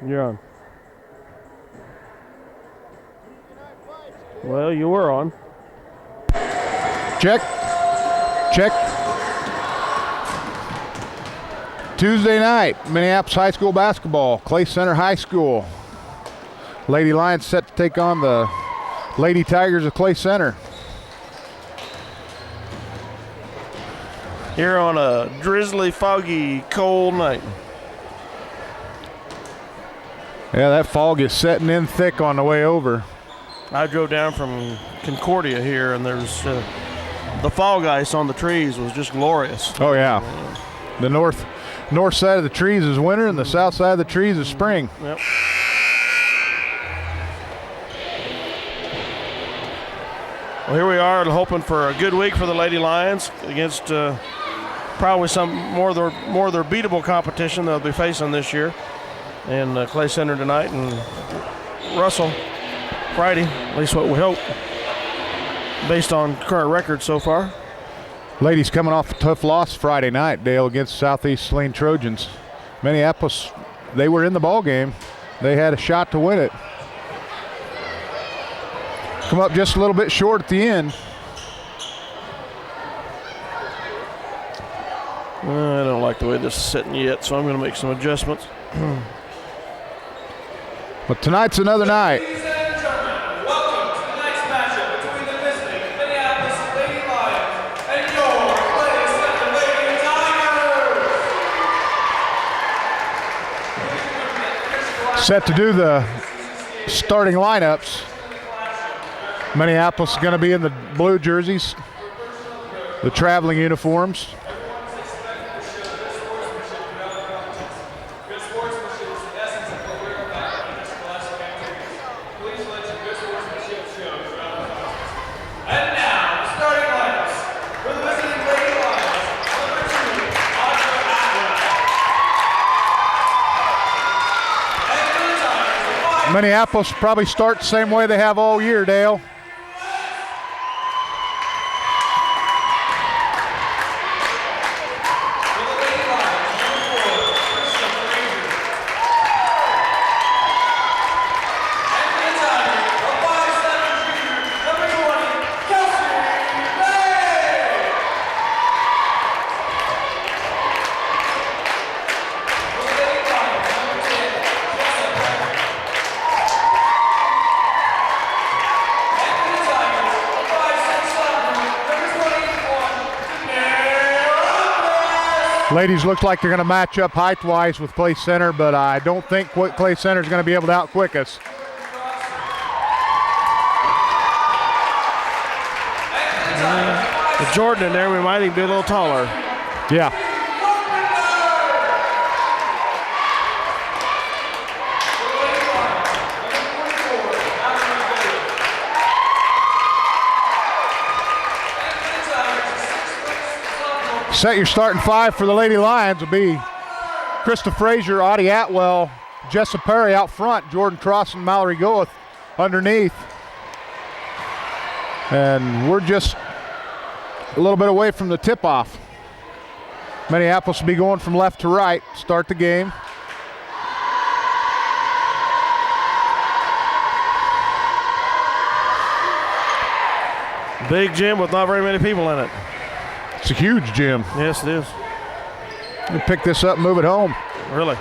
You're on. Well, you were on. Check. Tuesday night, Minneapolis High School basketball, Clay Center High School. Lady Lions set to take on the Lady Tigers of Clay Center. Here on a drizzly, foggy, cold night. Yeah, that fog is setting in thick on the way over. I drove down from Concordia here, and there's the fog ice on the trees was just glorious. Oh, yeah. The north side of the trees is winter, and the south side of the trees is spring. Yep. Well, here we are hoping for a good week for the Lady Lions against probably some more of their beatable competition they'll be facing this year. And Clay Center tonight and Russell Friday, at least what we hope, based on current record so far. Ladies coming off a tough loss Friday night, Dale, against Southeast Saline Trojans. Minneapolis, they were in the ball game. They had a shot to win it. Come up just a little bit short at the end. I don't like the way this is sitting yet, so I'm going to make some adjustments. But tonight's another night. Ladies and gentlemen, welcome to tonight's matchup between the visiting Minneapolis Lady Lions and your Clay Center Lady Tigers. Set to do the starting lineups. Minneapolis is going to be in the blue jerseys, the traveling uniforms. Minneapolis probably start the same way they have all year, Dale. Ladies looks like they're going to match up height-wise with Clay Center, but I don't think Clay Center is going to be able to outquick us. With Jordan in there, we might even be a little taller. Yeah. Set your starting five for the Lady Lions will be Krista Frazier, Audie Atwell, Jessa Perry out front, Jordan Cross and Mallory Goeth underneath. And we're just a little bit away from the tip-off. Minneapolis will be going from left to right, start the game. Big gym with not very many people in it. It's a huge gym. Yes, it is. We'll pick this up and move it home. Really.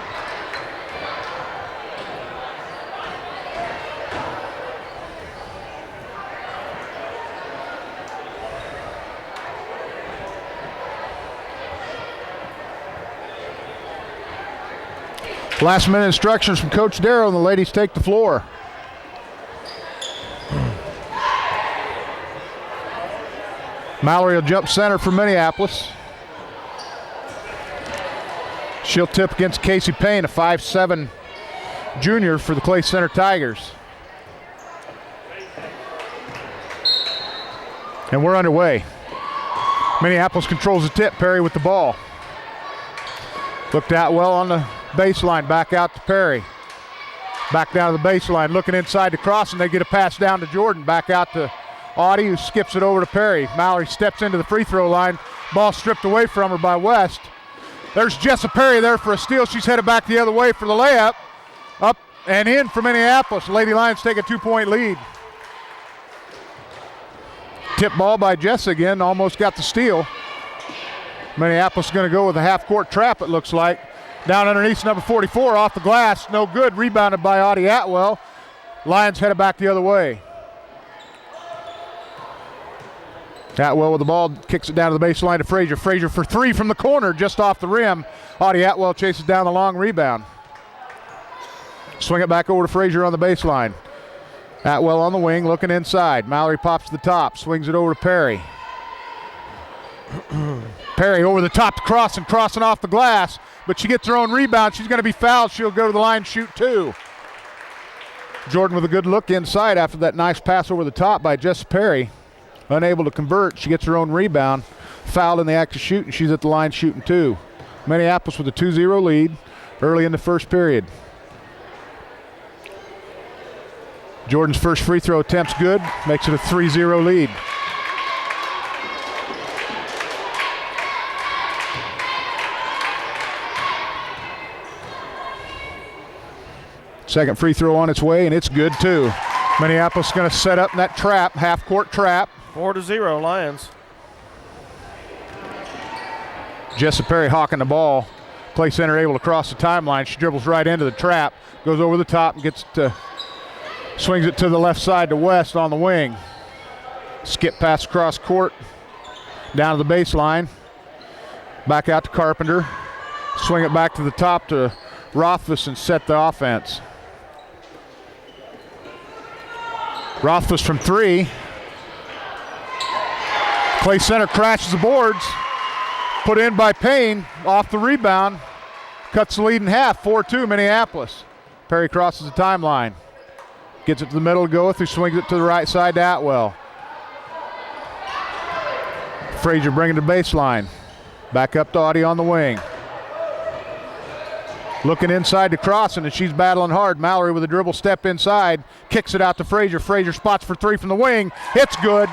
Last minute instructions from Coach Darrow and the ladies take the floor. Mallory will jump center for Minneapolis. She'll tip against Casey Payne, a 5'7" junior for the Clay Center Tigers. And we're underway. Minneapolis controls the tip, Perry with the ball. Looked out well on the baseline, back out to Perry. Back down to the baseline, looking inside the cross, and they get a pass down to Jordan. Back out to Audie, who skips it over to Perry. Mallory steps into the free throw line. Ball stripped away from her by West. There's Jessa Perry there for a steal. She's headed back the other way for the layup. Up and in for Minneapolis. Lady Lions take a 2-point lead. Tip ball by Jess again, almost got the steal. Minneapolis is going to go with a half-court trap, it looks like. Down underneath, number 44, off the glass, no good. Rebounded by Audie Atwell. Lions headed back the other way. Atwell with the ball, kicks it down to the baseline to Frazier. Frazier for three from the corner, just off the rim. Audie Atwell chases down the long rebound. Swing it back over to Frazier on the baseline. Atwell on the wing, looking inside. Mallory pops to the top, swings it over to Perry. Perry over the top to crossing off the glass, but she gets her own rebound. She's going to be fouled. She'll go to the line, shoot two. Jordan with a good look inside after that nice pass over the top by Jess Perry. Unable to convert. She gets her own rebound. Fouled in the act of shooting. She's at the line shooting two. Minneapolis with a 2-0 lead early in the first period. Jordan's first free throw attempt's good. Makes it a 3-0 lead. Second free throw on its way, and it's good too. Minneapolis going to set up in that trap, half-court trap. 4-0 Lions. Jessa Perry hawking the ball. Clay Center able to cross the timeline. She dribbles right into the trap, goes over the top and swings it to the left side to West on the wing. Skip pass across court, down to the baseline. Back out to Carpenter. Swing it back to the top to Rothfuss and set the offense. Rothfuss from three. Clay Center crashes the boards. Put in by Payne, off the rebound. Cuts the lead in half, 4-2 Minneapolis. Perry crosses the timeline. Gets it to the middle to Goeth, who swings it to the right side to Atwell. Frazier bringing the baseline. Back up to Audie on the wing. Looking inside to Crossan, and she's battling hard. Mallory with a dribble step inside. Kicks it out to Frazier. Frazier spots for three from the wing. It's good.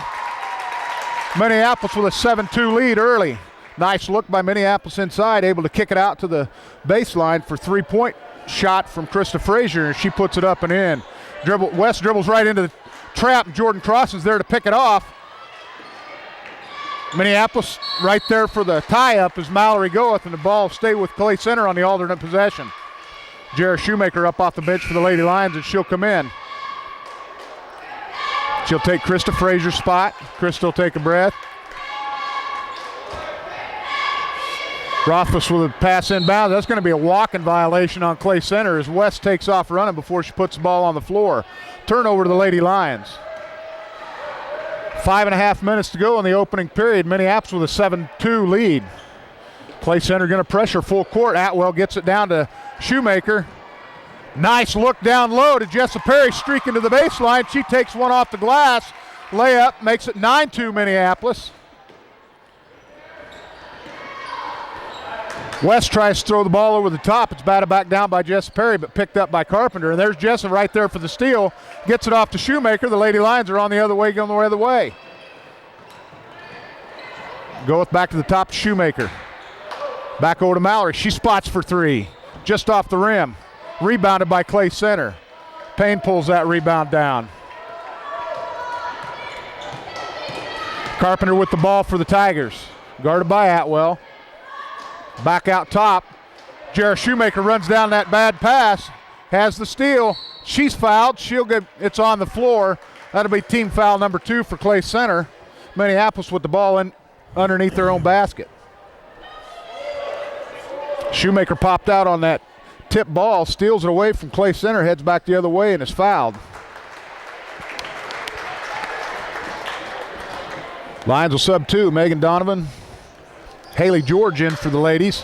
Minneapolis with a 7-2 lead early. Nice look by Minneapolis inside, able to kick it out to the baseline for three-point shot from Krista Frazier, and she puts it up and in. West dribbles right into the trap, and Jordan Crossan's there to pick it off. Minneapolis right there for the tie-up as Mallory goeth, and the ball stay with Clay Center on the alternate possession. Jarrah Shoemaker up off the bench for the Lady Lions, and she'll come in. She'll take Krista Frazier's spot. Krista will take a breath. Rothfuss with a pass inbound. That's going to be a walking violation on Clay Center as West takes off running before she puts the ball on the floor. Turnover to the Lady Lions. 5.5 minutes to go in the opening period. Minneapolis with a 7-2 lead. Clay Center going to pressure full court. Atwell gets it down to Shoemaker. Nice look down low to Jessa Perry, streaking to the baseline. She takes one off the glass. Layup makes it 9-2 Minneapolis. West tries to throw the ball over the top. It's batted back down by Jessa Perry, but picked up by Carpenter. And there's Jessa right there for the steal. Gets it off to Shoemaker. The Lady Lions are on the other way, going the other way. Goeth back to the top to Shoemaker. Back over to Mallory. She spots for three. Just off the rim. Rebounded by Clay Center. Payne pulls that rebound down. Carpenter with the ball for the Tigers. Guarded by Atwell. Back out top. Jarrah Shoemaker runs down that bad pass. Has the steal. She's fouled. It's on the floor. That'll be team foul number 2 for Clay Center. Minneapolis with the ball in underneath their own basket. Shoemaker popped out on that tip ball, steals it away from Clay Center, heads back the other way, and is fouled. Lions will sub 2. Megan Donovan, Haley George in for the ladies.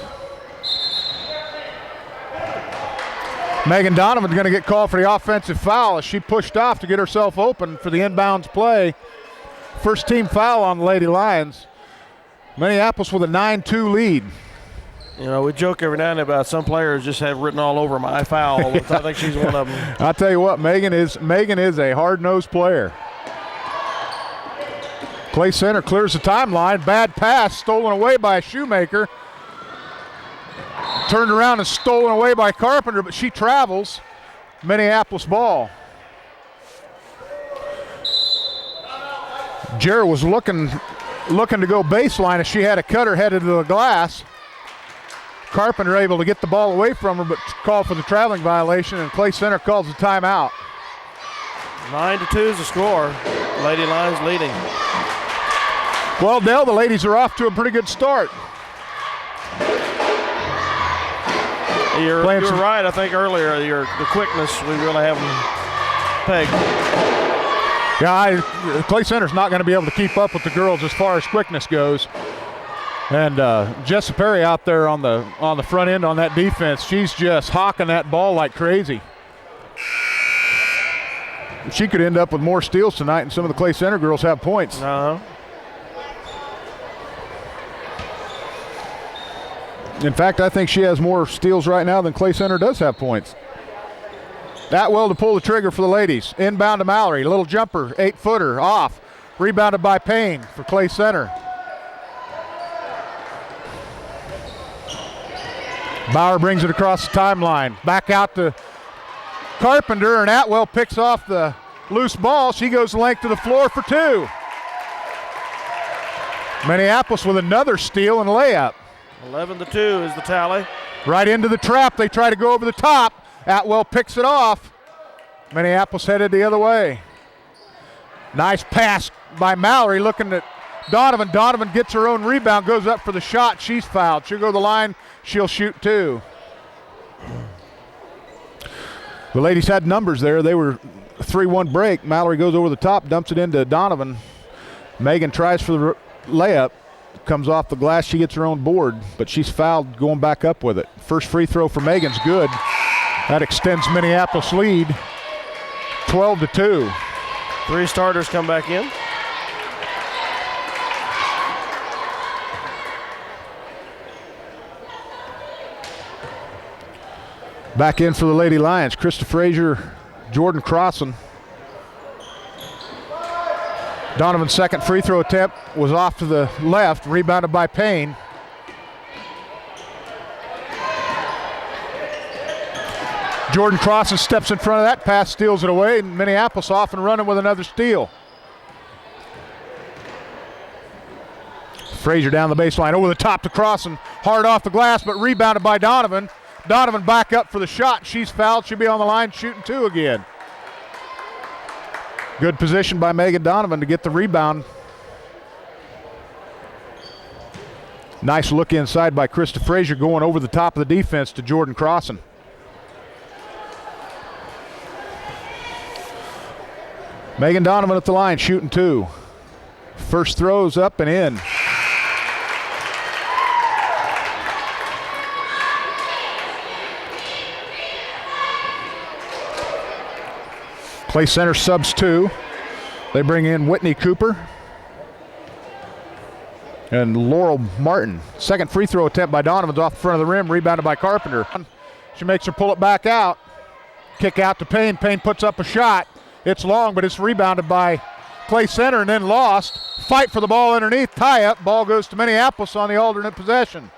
Megan Donovan's going to get called for the offensive foul as she pushed off to get herself open for the inbounds play. First team foul on the Lady Lions. Minneapolis with a 9-2 lead. You know, we joke every now and then about some players just have written all over them, I foul. I think she's one of them. I'll tell you what, Megan is a hard-nosed player. Clay Center clears the timeline. Bad pass stolen away by Shoemaker. Turned around and stolen away by Carpenter, but she travels. Minneapolis ball. Jarrett was looking to go baseline as she had a cutter headed to the glass. Carpenter able to get the ball away from her, but called for the traveling violation, and Clay Center calls the timeout. 9-2 is the score. Lady Lions leading. Well, Dell, the ladies are off to a pretty good start. You were right, I think earlier, the quickness, we really have them pegged. Yeah, Clay Center's not going to be able to keep up with the girls as far as quickness goes. And Jessa Perry out there on the front end on that defense, she's just hawking that ball like crazy. She could end up with more steals tonight, and some of the Clay Center girls have points. Uh-huh. In fact, I think she has more steals right now than Clay Center does have points. Atwell to pull the trigger for the ladies. Inbound to Mallory. Little jumper, 8-footer, off. Rebounded by Payne for Clay Center. Bauer brings it across the timeline. Back out to Carpenter, and Atwell picks off the loose ball. She goes the length of the floor for two. Minneapolis with another steal and layup. 11-2 is the tally. Right into the trap. They try to go over the top. Atwell picks it off. Minneapolis headed the other way. Nice pass by Mallory looking at Donovan. Donovan gets her own rebound, goes up for the shot. She's fouled. She'll go to the line. She'll shoot two. The ladies had numbers there. They were 3-1 break. Mallory goes over the top, dumps it into Donovan. Megan tries for the layup. Comes off the glass. She gets her own board, but she's fouled going back up with it. First free throw for Megan's good. That extends Minneapolis' lead 12-2. Three starters come back in. Back in for the Lady Lions. Krista Frazier, Jordan Crossan. Donovan's second free throw attempt was off to the left, rebounded by Payne. Jordan Crossan steps in front of that pass, steals it away, and Minneapolis off and running with another steal. Frazier down the baseline, over the top to Crossan, hard off the glass, but rebounded by Donovan. Donovan back up for the shot. She's fouled. She'll be on the line shooting two again. Good position by Megan Donovan to get the rebound. Nice look inside by Krista Frazier going over the top of the defense to Jordan Crossan. Megan Donovan at the line shooting two. First throw's up and in. Clay Center subs two. They bring in Whitney Cooper and Laurel Martin. Second free throw attempt by Donovan's off the front of the rim, rebounded by Carpenter. She makes her pull it back out. Kick out to Payne. Payne puts up a shot. It's long, but it's rebounded by Clay Center and then lost. Fight for the ball underneath. Tie up. Ball goes to Minneapolis on the alternate possession.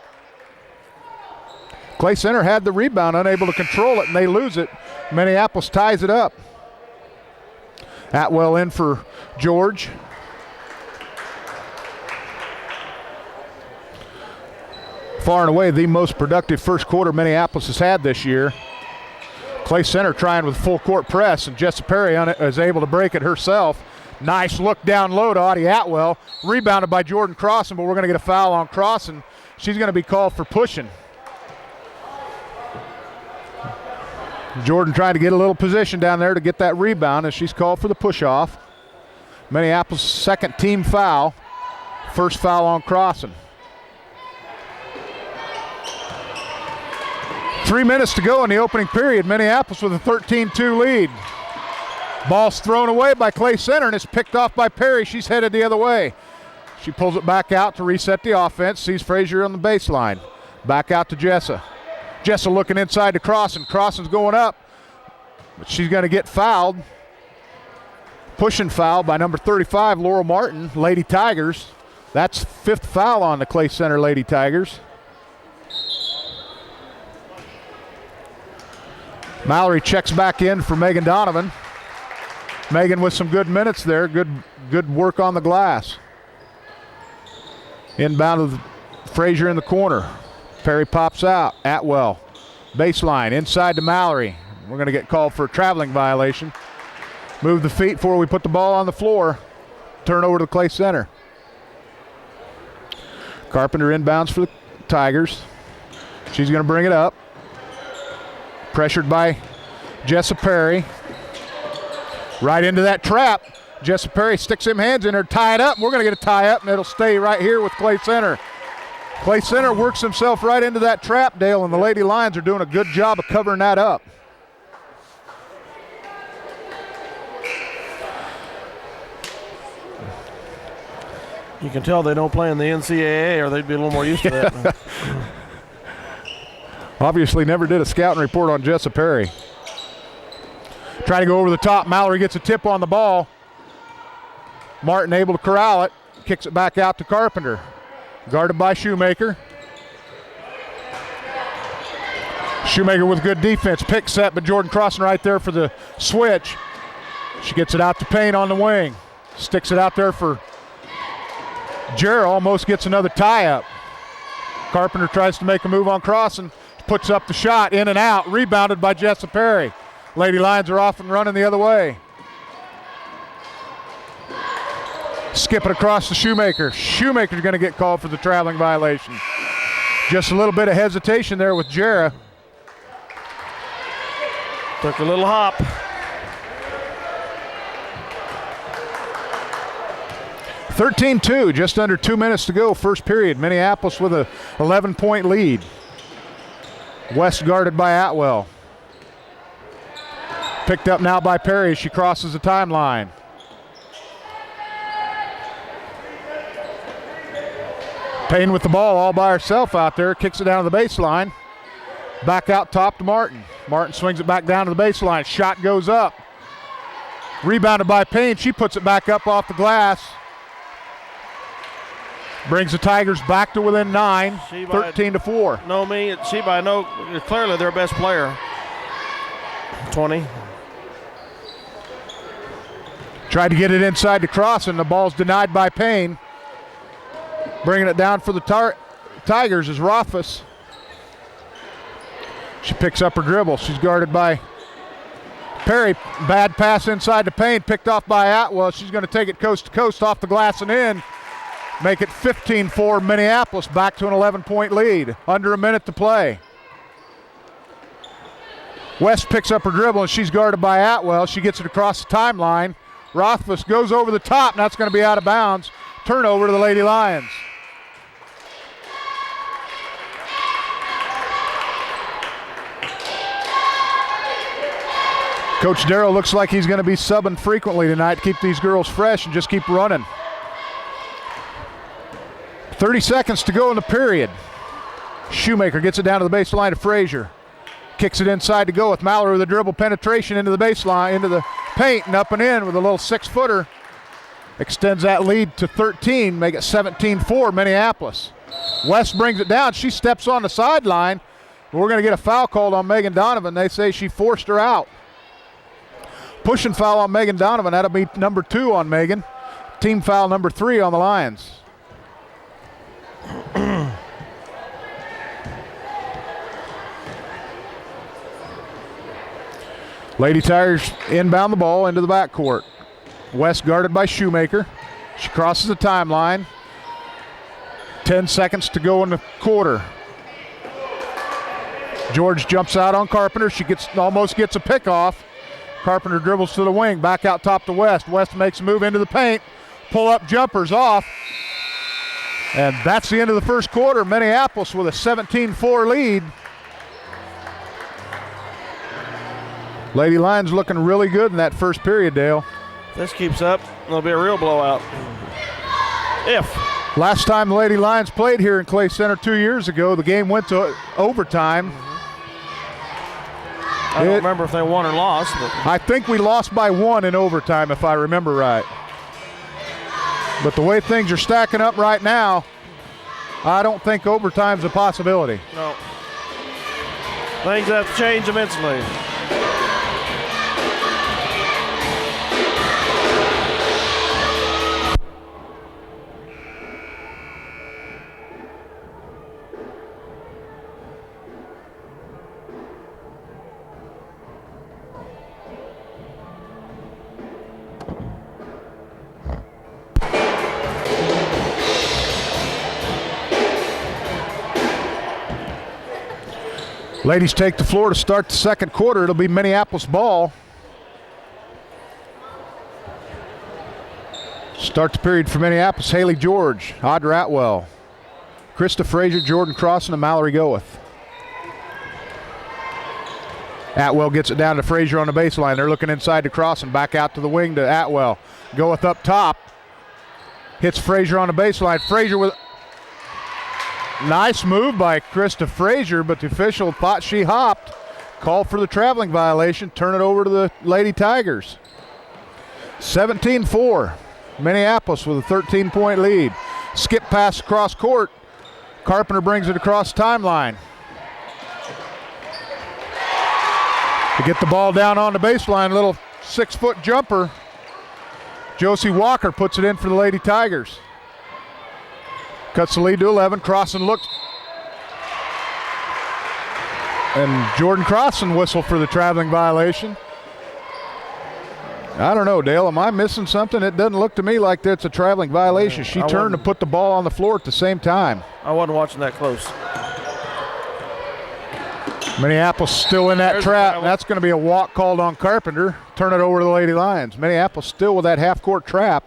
Clay Center had the rebound, unable to control it, and they lose it. Minneapolis ties it up. Atwell in for George. Far and away the most productive first quarter Minneapolis has had this year. Clay Center trying with full court press, and Jessa Perry is able to break it herself. Nice look down low to Audie Atwell. Rebounded by Jordan Crossan, but we're going to get a foul on Crossan. She's going to be called for pushing. Jordan trying to get a little position down there to get that rebound as she's called for the push-off. Minneapolis' second team foul. First foul on Crossan. 3 minutes to go in the opening period. Minneapolis with a 13-2 lead. Ball's thrown away by Clay Center and it's picked off by Perry. She's headed the other way. She pulls it back out to reset the offense. Sees Frazier on the baseline. Back out to Jessa. Jessa looking inside to Crossan. Crossan's going up, but she's going to get fouled. Pushing foul by number 35, Laurel Martin, Lady Tigers. That's fifth foul on the Clay Center Lady Tigers. Mallory checks back in for Megan Donovan. Megan with some good minutes there. Good work on the glass. Inbound of Frazier in the corner. Perry pops out. Atwell. Baseline. Inside to Mallory. We're going to get called for a traveling violation. Move the feet before we put the ball on the floor. Turn over to the Clay Center. Carpenter inbounds for the Tigers. She's going to bring it up. Pressured by Jessa Perry. Right into that trap. Jessa Perry sticks them hands in there, tie it up. We're going to get a tie up, and it'll stay right here with Clay Center. Clay Center works himself right into that trap, Dale, and the Lady Lions are doing a good job of covering that up. You can tell they don't play in the NCAA, or they'd be a little more used to that. Obviously never did a scouting report on Jessa Perry. Try to go over the top. Mallory gets a tip on the ball. Martin able to corral it. Kicks it back out to Carpenter. Guarded by Shoemaker. Shoemaker with good defense. Pick set, but Jordan Crossan right there for the switch. She gets it out to Payne on the wing. Sticks it out there for Jarrah. Almost gets another tie-up. Carpenter tries to make a move on Crossan. Puts up the shot, in and out. Rebounded by Jessa Perry. Lady Lions are off and running the other way. Skip it across to Shoemaker. Shoemaker's going to get called for the traveling violation. Just a little bit of hesitation there with Jarrah. Took a little hop. (13-2), just under 2 minutes to go, first period. Minneapolis with a 11-point lead. West guarded by Atwell. Picked up now by Perry as she crosses the timeline. Payne with the ball all by herself out there. Kicks it down to the baseline. Back out top to Martin. Martin swings it back down to the baseline. Shot goes up. Rebounded by Payne. She puts it back up off the glass. Brings the Tigers back to within 9, 13-4. Clearly their best player. 20. Tried to get it inside to Crossan. The ball's denied by Payne. Bringing it down for the Tigers is Rothfuss. She picks up her dribble. She's guarded by Perry. Bad pass inside to Payne. Picked off by Atwell. She's going to take it coast to coast off the glass and in. Make it 15-4 Minneapolis, back to an 11-point lead. Under a minute to play. West picks up her dribble and she's guarded by Atwell. She gets it across the timeline. Rothfuss goes over the top and that's going to be out of bounds. Turnover to the Lady Lions. Coach Darrow looks like he's going to be subbing frequently tonight to keep these girls fresh and just keep running. 30 seconds to go in the period. Shoemaker gets it down to the baseline to Frazier. Kicks it inside to go with Mallory with a dribble penetration into the baseline, into the paint and up and in with a little 6-footer. Extends that lead to 13, make it 17-4 Minneapolis. West brings it down. She steps on the sideline. We're going to get a foul called on Megan Donovan. They say she forced her out. Pushing foul on Megan Donovan. That'll be number 2 on Megan. Team foul number 3 on the Lions. Lady Tigers inbound the ball into the backcourt. West guarded by Shoemaker. She crosses the timeline. 10 seconds to go in the quarter. George jumps out on Carpenter. She almost gets a pick off. Carpenter dribbles to the wing, back out top to West. West makes a move into the paint. Pull-up jumpers off. And that's the end of the first quarter. Minneapolis with a 17-4 lead. Lady Lions looking really good in that first period, Dale. If this keeps up, it'll be a real blowout. Last time the Lady Lions played here in Clay Center 2 years ago, the game went to overtime. I don't remember if they won or lost. But I think we lost by 1 in overtime, if I remember right. But the way things are stacking up right now, I don't think overtime's a possibility. No. Things have changed immensely. Ladies take the floor to start the second quarter. It'll be Minneapolis ball. Start the period for Minneapolis. Haley George, Audra Atwell, Krista Frazier, Jordan Crossan, and Mallory Goeth. Atwell gets it down to Frazier on the baseline. They're looking inside to Crossan. Back out to the wing to Atwell. Goeth up top. Hits Frazier on the baseline. Frazier with nice move by Krista Frazier, but the official thought she hopped. Called for the traveling violation. Turn it over to the Lady Tigers. 17-4. Minneapolis with a 13-point lead. Skip pass across court. Carpenter brings it across timeline. To get the ball down on the baseline, little 6-foot jumper. Josie Walker puts it in for the Lady Tigers. Cuts the lead to 11. Crossan looks. And Jordan Crossan whistled for the traveling violation. I don't know, Dale. Am I missing something? It doesn't look to me like that's a traveling violation. She turned to put the ball on the floor at the same time. I wasn't watching that close. Minneapolis still in that trap. That's going to be a walk called on Carpenter. Turn it over to the Lady Lions. Minneapolis still with that half-court trap.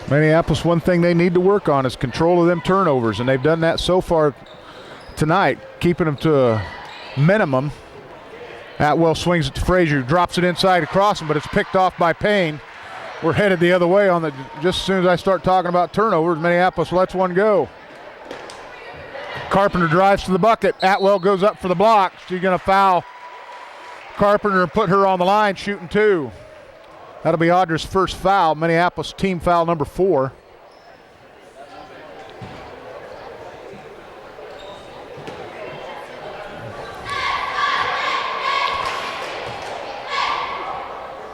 Minneapolis, one thing they need to work on is control of them turnovers, and they've done that so far tonight, keeping them to a minimum. Atwell swings it to Frazier, drops it inside to Crossan, but it's picked off by Payne. We're headed the other way on the. Just as soon as I start talking about turnovers, Minneapolis lets one go. Carpenter drives to the bucket. Atwell goes up for the block. She's going to foul Carpenter and put her on the line, shooting two. That'll be Audra's first foul. Minneapolis team foul number 4.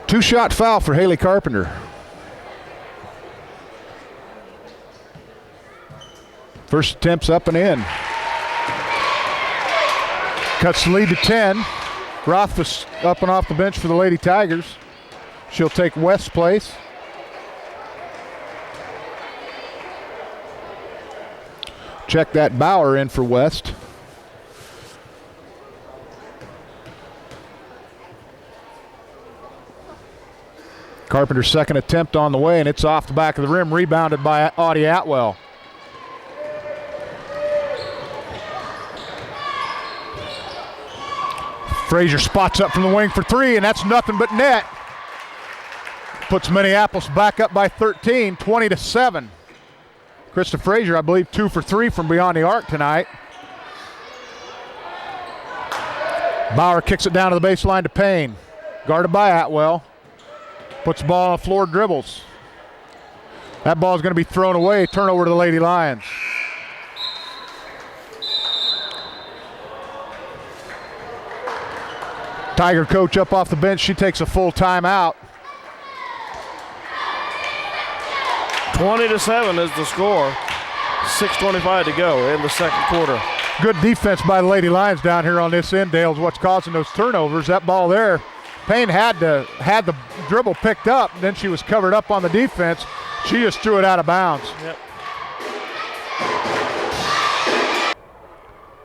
Two-shot foul for Haley Carpenter. First attempt's up and in. Cuts the lead to 10. Rothfuss up and off the bench for the Lady Tigers. She'll take West's place. Check that Bauer in for West. Carpenter's second attempt on the way, and it's off the back of the rim, rebounded by Audie Atwell. Frazier spots up from the wing for three, and that's nothing but net. Puts Minneapolis back up by 13, 20-7. Krista Frazier, I believe, 2 for 3 from beyond the arc tonight. Bauer kicks it down to the baseline to Payne. Guarded by Atwell. Puts the ball on the floor, dribbles. That ball is going to be thrown away. Turnover to the Lady Lions. Tiger coach up off the bench. She takes a full timeout. 20-7 is the score. 6:25 to go in the second quarter. Good defense by the Lady Lions down here on this end, Dale, is what's causing those turnovers. That ball there, Payne had the dribble picked up, then she was covered up on the defense. She just threw it out of bounds. Yep.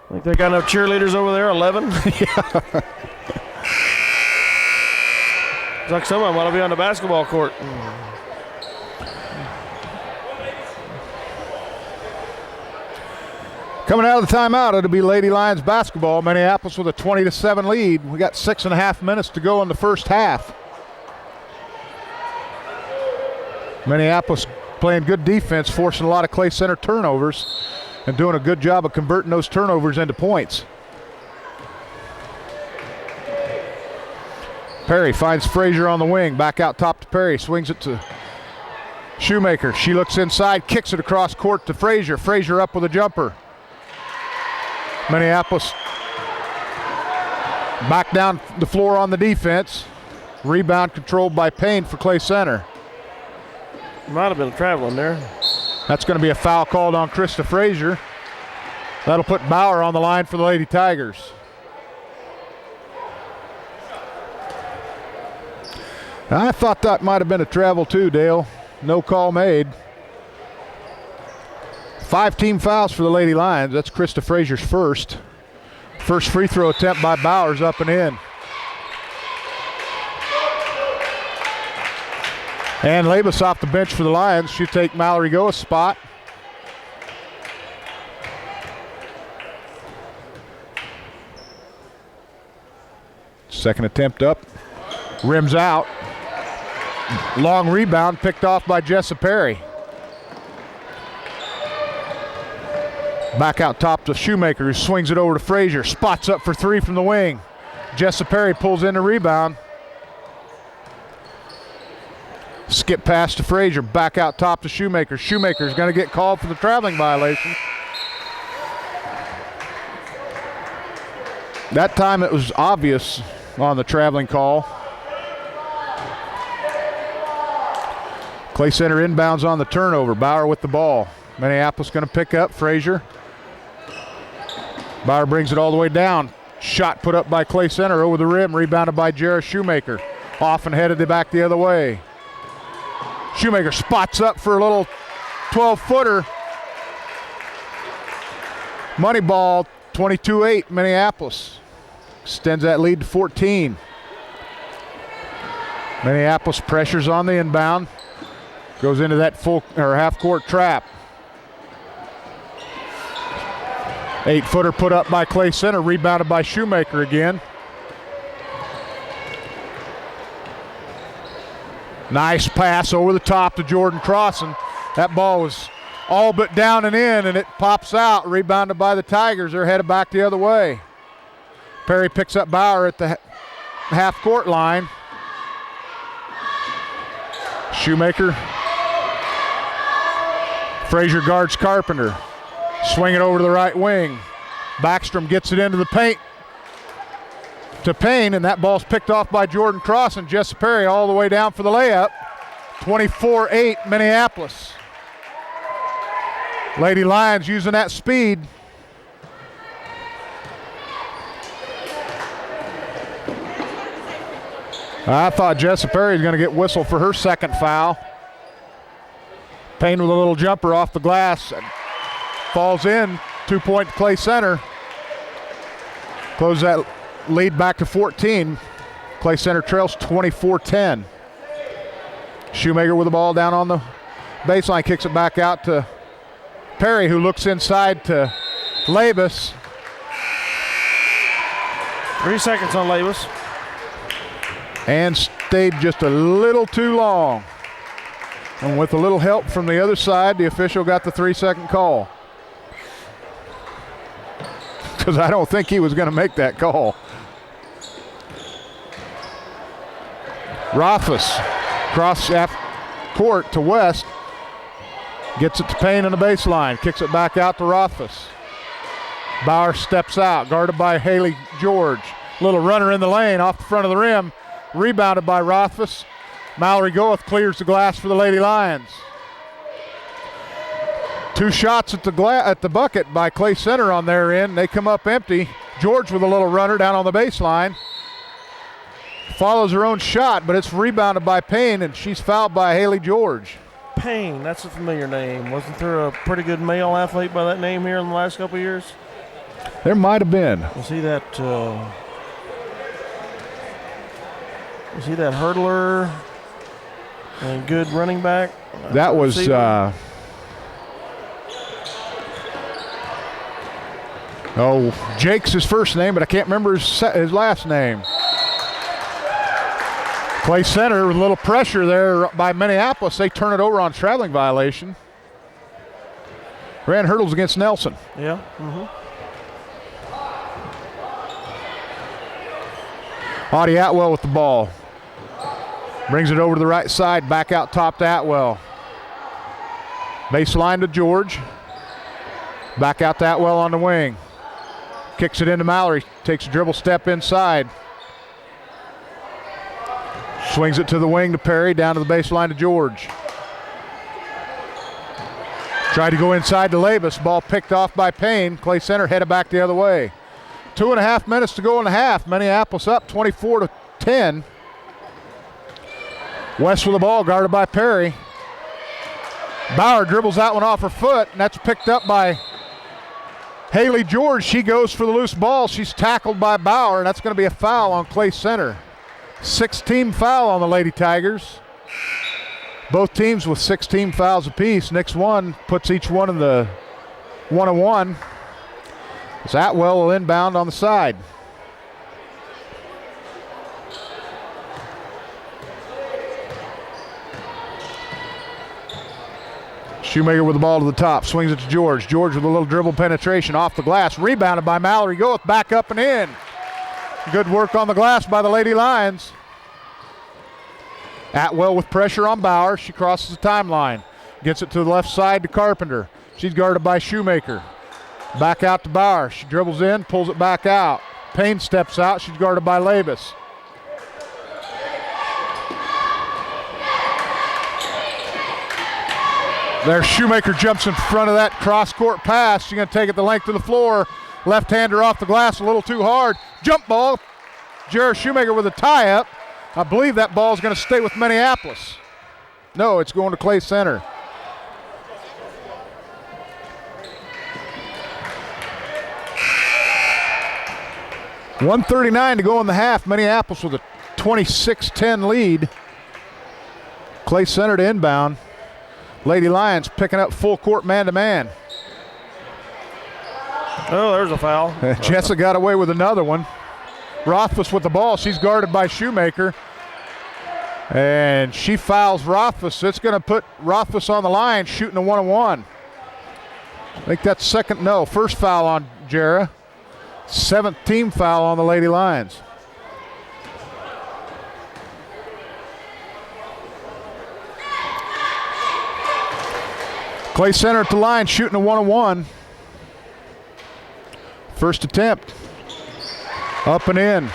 I think they got enough cheerleaders over there, 11. Yeah. It's like someone want to be on the basketball court. Coming out of the timeout, it'll be Lady Lions basketball. Minneapolis with a 20-7 lead. We got 6.5 minutes to go in the first half. Minneapolis playing good defense, forcing a lot of Clay Center turnovers, and doing a good job of converting those turnovers into points. Perry finds Frazier on the wing. Back out top to Perry. Swings it to Shoemaker. She looks inside, kicks it across court to Frazier. Frazier up with a jumper. Minneapolis back down the floor on the defense. Rebound controlled by Payne for Clay Center. Might have been traveling there. That's going to be a foul called on Krista Frazier. That'll put Bauer on the line for the Lady Tigers. I thought that might have been a travel too, Dale. No call made. 5 team fouls for the Lady Lions. That's Krista Frazier's first. First free throw attempt by Bowers, up and in. And Labus off the bench for the Lions. She'll take Mallory Goa's spot. Second attempt up. Rims out. Long rebound picked off by Jessa Perry. Back out top to Shoemaker, who swings it over to Frazier. Spots up for 3 from the wing. Jessa Perry pulls in the rebound. Skip pass to Frazier. Back out top to Shoemaker. Shoemaker's going to get called for the traveling violation. That time it was obvious on the traveling call. Clay Center inbounds on the turnover. Bauer with the ball. Minneapolis going to pick up. Frazier. Bauer brings it all the way down. Shot put up by Clay Center over the rim. Rebounded by Jarrah Shoemaker. Off and headed it back the other way. Shoemaker spots up for a little 12-footer. Money ball, 22-8 Minneapolis. Extends that lead to 14. Minneapolis pressures on the inbound. Goes into that full or half-court trap. 8-footer put up by Clay Center, rebounded by Shoemaker again. Nice pass over the top to Jordan Crossan. That ball was all but down and in, and it pops out, rebounded by the Tigers. They're headed back the other way. Perry picks up Bauer at the half-court line. Shoemaker. Frazier guards Carpenter. Swing it over to the right wing. Backstrom gets it into the paint to Payne, and that ball's picked off by Jordan Cross, and Jessa Perry all the way down for the layup. 24-8 Minneapolis. Lady Lions using that speed. I thought Jessa Perry was going to get whistled for her second foul. Payne with a little jumper off the glass. Falls in. 2-point Clay Center. Close that lead back to 14. Clay Center trails 24-10. Shoemaker with the ball down on the baseline. Kicks it back out to Perry, who looks inside to Labus. 3 seconds on Labus. And stayed just a little too long. And with a little help from the other side, the official got the 3-second call. Because I don't think he was going to make that call. Rothfuss cross half court to West. Gets it to Payne on the baseline. Kicks it back out to Rothfuss. Bauer steps out, guarded by Haley George. Little runner in the lane off the front of the rim. Rebounded by Rothfuss. Mallory Goeth clears the glass for the Lady Lions. 2 shots at the bucket by Clay Center on their end. They come up empty. George with a little runner down on the baseline. Follows her own shot, but it's rebounded by Payne, and she's fouled by Haley George. Payne, that's a familiar name. Wasn't there a pretty good male athlete by that name here in the last couple of years? There might have been. Was he that hurdler and good running back? That was Jake's his first name, but I can't remember his last name. Clay Center with a little pressure there by Minneapolis. They turn it over on traveling violation. Ran hurdles against Nelson. Yeah. Audie Atwell with the ball. Brings it over to the right side, back out top to Atwell. Baseline to George. Back out to Atwell on the wing. Kicks it into Mallory, takes a dribble step inside. Swings it to the wing to Perry, down to the baseline to George. Tried to go inside to Labus, ball picked off by Payne. Clay Center headed back the other way. 2.5 minutes to go in the half. Minneapolis up 24-10. West with the ball, guarded by Perry. Bauer dribbles that one off her foot, and that's picked up by Haley George. She goes for the loose ball. She's tackled by Bauer, and that's going to be a foul on Clay Center. 6-team foul on the Lady Tigers. Both teams with 6-team fouls apiece. Next one puts each one in the 1-on-1. As Atwell will inbound on the side. Shoemaker with the ball to the top, swings it to George. George with a little dribble penetration off the glass, rebounded by Mallory Goeth, back up and in. Good work on the glass by the Lady Lions. Atwell with pressure on Bauer. She crosses the timeline, gets it to the left side to Carpenter. She's guarded by Shoemaker. Back out to Bauer. She dribbles in, pulls it back out. Payne steps out. She's guarded by Labus. There, Shoemaker jumps in front of that cross-court pass. She's going to take it the length of the floor. Left-hander off the glass a little too hard. Jump ball. Jared Shoemaker with a tie-up. I believe that ball is going to stay with Minneapolis. No, it's going to Clay Center. .139 to go in the half. Minneapolis with a 26-10 lead. Clay Center to inbound. Lady Lions picking up full court man-to-man. Oh, there's a foul. Jessa got away with another one. Rothfuss with the ball. She's guarded by Shoemaker. And she fouls Rothfuss. It's going to put Rothfuss on the line, shooting a 1-on-1. I think that's first foul on Jarrah. 7th team foul on the Lady Lions. Clay Center at the line, shooting a 1-on-1. First attempt. Up and in.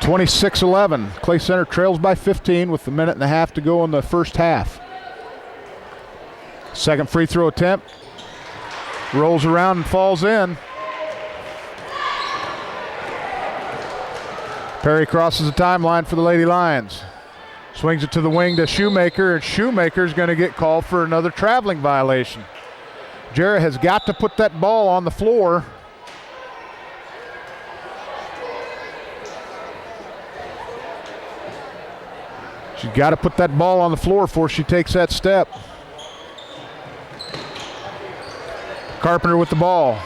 (26-11). Clay Center trails by 15 with a minute and a half to go in the first half. Second free throw attempt. Rolls around and falls in. Perry crosses the timeline for the Lady Lions. Swings it to the wing to Shoemaker, and Shoemaker's going to get called for another traveling violation. Jarrah has got to put that ball on the floor. She's got to put that ball on the floor before she takes that step. Carpenter with the ball.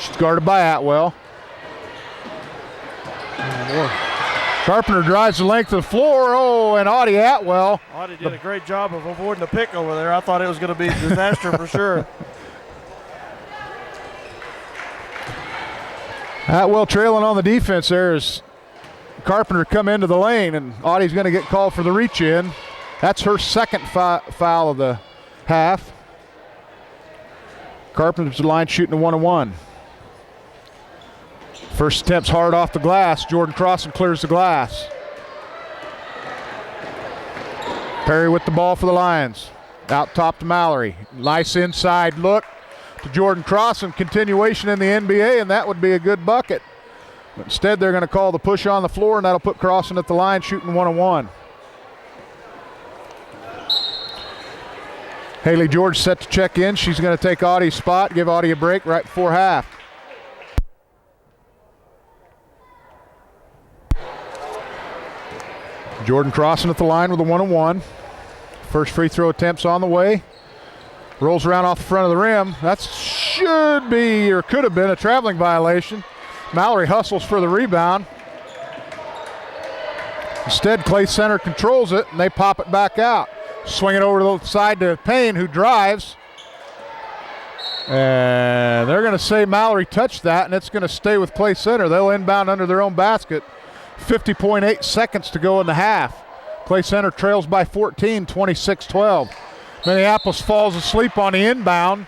She's guarded by Atwell. Carpenter drives the length of the floor. Oh, and Audie Atwell. Audie did a great job of avoiding the pick over there. I thought it was going to be a disaster for sure. Atwell trailing on the defense there as Carpenter come into the lane, and Audie's going to get called for the reach in. That's her second foul of the half. Carpenter's the line shooting a 1-on-1. First attempt's hard off the glass. Jordan Crossan clears the glass. Perry with the ball for the Lions. Out top to Mallory. Nice inside look to Jordan Crossan. Continuation in the NBA, and that would be a good bucket. But instead, they're going to call the push on the floor, and that'll put Crossan at the line shooting 1-on-1. Haley George set to check in. She's going to take Audie's spot, give Audie a break right before half. Jordan Crossan at the line with a 1-on-1. First free throw attempt's on the way. Rolls around off the front of the rim. That should be, or could have been, a traveling violation. Mallory hustles for the rebound. Instead, Clay Center controls it, and they pop it back out. Swing it over to the side to Payne, who drives. And they're going to say Mallory touched that, and it's going to stay with Clay Center. They'll inbound under their own basket. 50.8 seconds to go in the half. Clay Center trails by 14, 26-12. Minneapolis falls asleep on the inbound.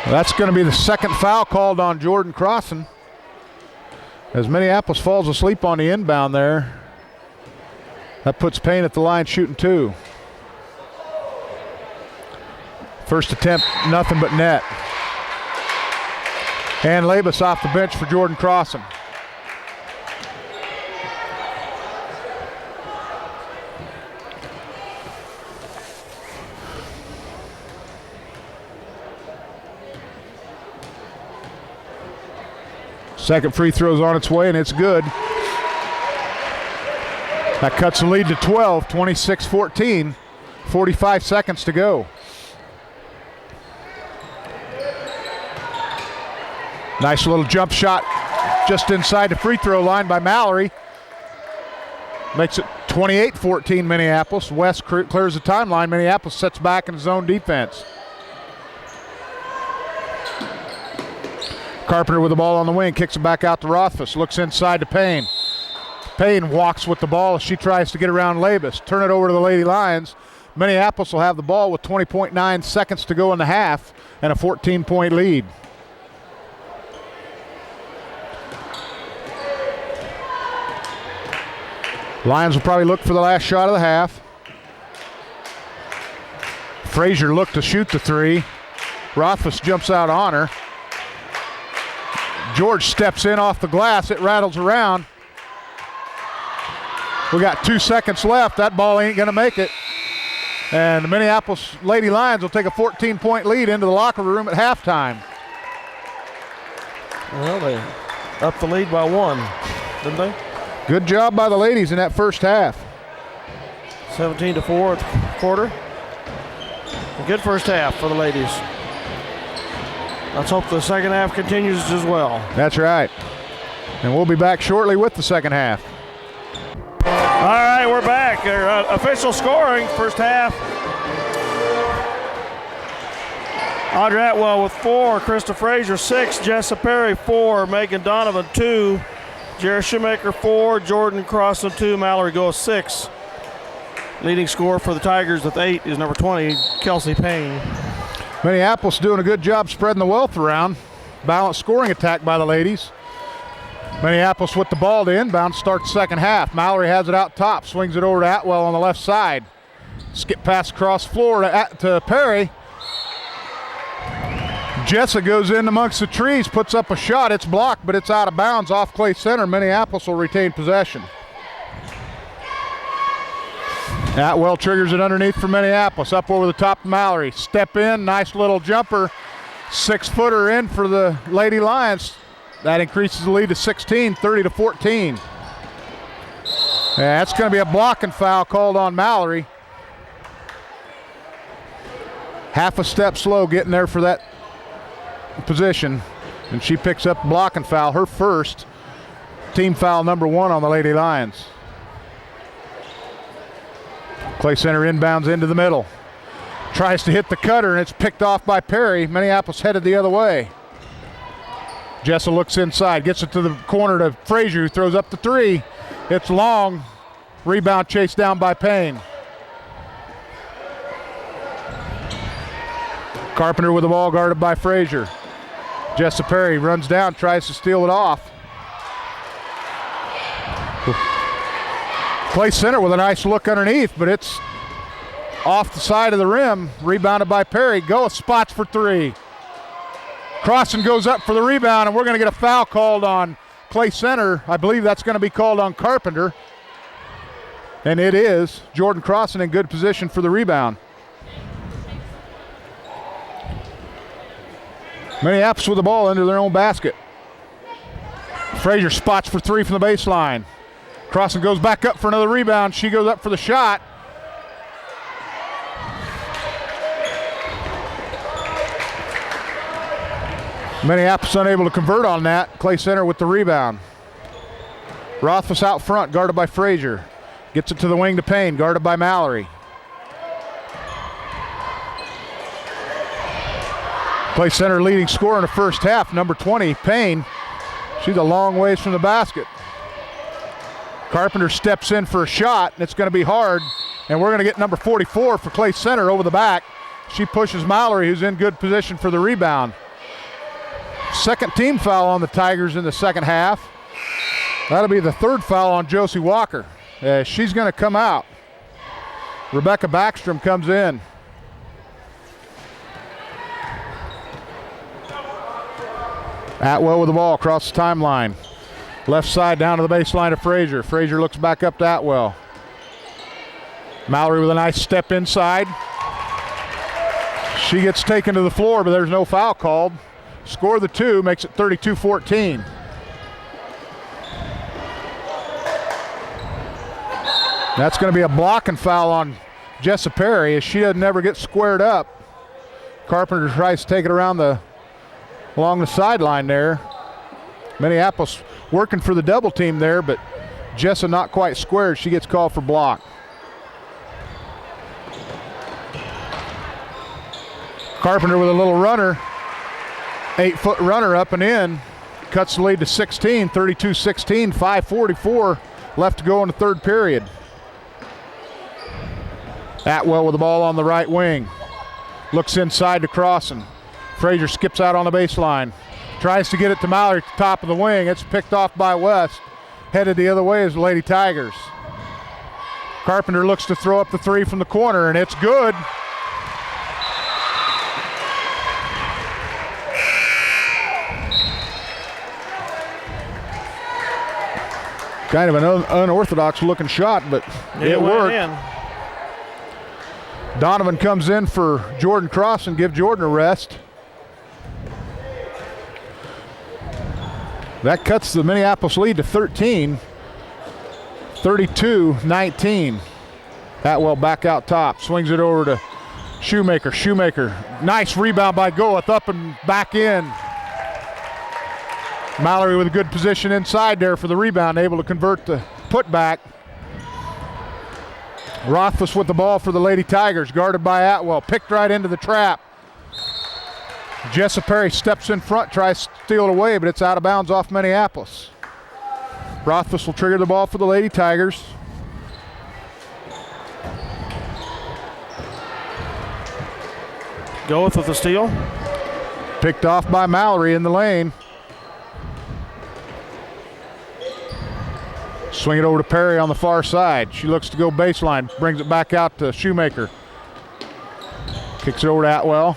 That's going to be the second foul called on Jordan Crossan. As Minneapolis falls asleep on the inbound there. That puts Payne at the line shooting 2. First attempt, nothing but net. And Labus off the bench for Jordan Crossan. Second free throw's on its way, and it's good. That cuts the lead to 12, 26-14, 45 seconds to go. Nice little jump shot just inside the free throw line by Mallory. Makes it 28-14 Minneapolis. West clears the timeline. Minneapolis sets back in zone defense. Carpenter with the ball on the wing, kicks it back out to Rothfuss, looks inside to Payne. Payne walks with the ball as she tries to get around Labus. Turn it over to the Lady Lions. Minneapolis will have the ball with 20.9 seconds to go in the half and a 14-point lead. Lions will probably look for the last shot of the half. Frazier looked to shoot the three. Rothfuss jumps out on her. George steps in off the glass. It rattles around. We got 2 seconds left. That ball ain't going to make it. And the Minneapolis Lady Lions will take a 14-point lead into the locker room at halftime. Well, they upped the lead by 1, didn't they? Good job by the ladies in that first half. 17-4 at the quarter. A good first half for the ladies. Let's hope the second half continues as well. That's right. And we'll be back shortly with the second half. All right, we're back. Official scoring, first half. Audrey Atwell with 4, Krista Frazier 6, Jessa Perry 4, Megan Donovan 2, Jared Shoemaker 4, Jordan Crossan 2, Mallory Goes 6. Leading scorer for the Tigers with 8 is number 20, Kelsey Payne. Minneapolis doing a good job spreading the wealth around. Balanced scoring attack by the ladies. Minneapolis with the ball to inbound, starts second half. Mallory has it out top, swings it over to Atwell on the left side. Skip pass across floor to Perry. Jessa goes in amongst the trees, puts up a shot. It's blocked, but it's out of bounds off Clay Center. Minneapolis will retain possession. Atwell triggers it underneath for Minneapolis. Up over the top to Mallory. Step in, nice little jumper. 6-footer in for the Lady Lions. That increases the lead to 16, 30-14. Yeah, that's going to be a blocking foul called on Mallory. Half a step slow getting there for that position. And she picks up blocking foul, her first. Team foul number 1 on the Lady Lions. Clay Center inbounds into the middle. Tries to hit the cutter, and it's picked off by Perry. Minneapolis headed the other way. Jessa looks inside, gets it to the corner to Frazier, who throws up the 3. It's long. Rebound chased down by Payne. Carpenter with the ball guarded by Frazier. Jessa Perry runs down, tries to steal it off. Clay Center with a nice look underneath, but it's off the side of the rim. Rebounded by Perry. Goes, spots for 3. Crossan goes up for the rebound, and we're going to get a foul called on Clay Center. I believe that's going to be called on Carpenter. And it is. Jordan Crossan in good position for the rebound. Minneapolis with the ball into their own basket. Frazier spots for 3 from the baseline. Crossan goes back up for another rebound. She goes up for the shot. Minneapolis unable to convert on that. Clay Center with the rebound. Rothfuss out front, guarded by Frazier. Gets it to the wing to Payne, guarded by Mallory. Clay Center leading scorer in the first half, number 20, Payne. She's a long ways from the basket. Carpenter steps in for a shot, and it's going to be hard. And we're going to get number 44 for Clay Center over the back. She pushes Mallory, who's in good position for the rebound. Second team foul on the Tigers in the second half. That'll be the 3rd foul on Josie Walker. She's going to come out. Rebecca Backstrom comes in. Atwell with the ball across the timeline. Left side down to the baseline of Frazier. Frazier looks back up to Atwell. Mallory with a nice step inside. She gets taken to the floor, but there's no foul called. Score the 2, makes it 32-14. That's going to be a blocking foul on Jessa Perry as she doesn't ever get squared up. Carpenter tries to take it around along the sideline there. Minneapolis working for the double team there, but Jessa not quite squared. She gets called for block. Carpenter with a little runner, 8-foot runner up and in, cuts the lead to 16, 32-16, 5:44 left to go in the third period. Atwell with the ball on the right wing. Looks inside to Crossan. Frazier skips out on the baseline. Tries to get it to Mallory at the top of the wing. It's picked off by West. Headed the other way is the Lady Tigers. Carpenter looks to throw up the 3 from the corner, and it's good. Kind of an unorthodox looking shot, but it worked. In. Donovan comes in for Jordan Cross and give Jordan a rest. That cuts the Minneapolis lead to 13, 32-19. Atwell back out top, swings it over to Shoemaker. Shoemaker, nice rebound by Goeth, up and back in. Mallory with a good position inside there for the rebound, able to convert the putback. Rothfuss with the ball for the Lady Tigers, guarded by Atwell, picked right into the trap. Jessa Perry steps in front, tries to steal it away, but it's out of bounds off Minneapolis. Rothfuss will trigger the ball for the Lady Tigers. Goeth with the steal. Picked off by Mallory in the lane. Swing it over to Perry on the far side. She looks to go baseline, brings it back out to Shoemaker. Kicks it over to Atwell.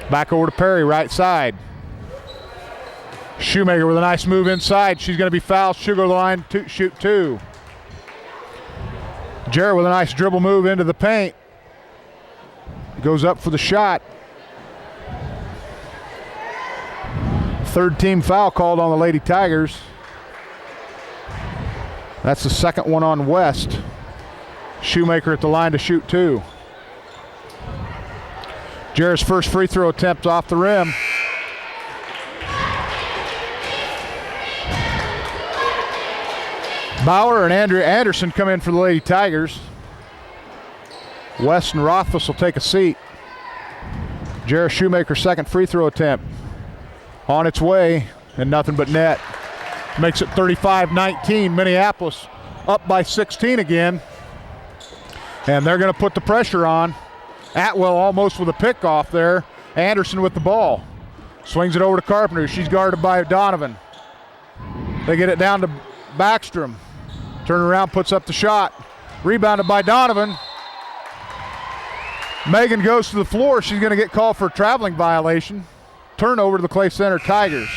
Back over to Perry, right side. Shoemaker with a nice move inside. She's going to be fouled. She'll go to the line to shoot 2. Jarrett with a nice dribble move into the paint. Goes up for the shot. Third team foul called on the Lady Tigers. That's the second one on West. Shoemaker at the line to shoot 2. Jarrett's first free throw attempt off the rim. Bauer and Andrea Anderson come in for the Lady Tigers. West and Rothfuss will take a seat. Jarrett Shoemaker's second free throw attempt on its way, and nothing but net. Makes it 35-19. Minneapolis up by 16 again. And they're going to put the pressure on. Atwell almost with a pick off there. Anderson with the ball. Swings it over to Carpenter. She's guarded by Donovan. They get it down to Backstrom. Turn around, puts up the shot. Rebounded by Donovan. Megan goes to the floor. She's going to get called for a traveling violation. Turnover to the Clay Center Tigers.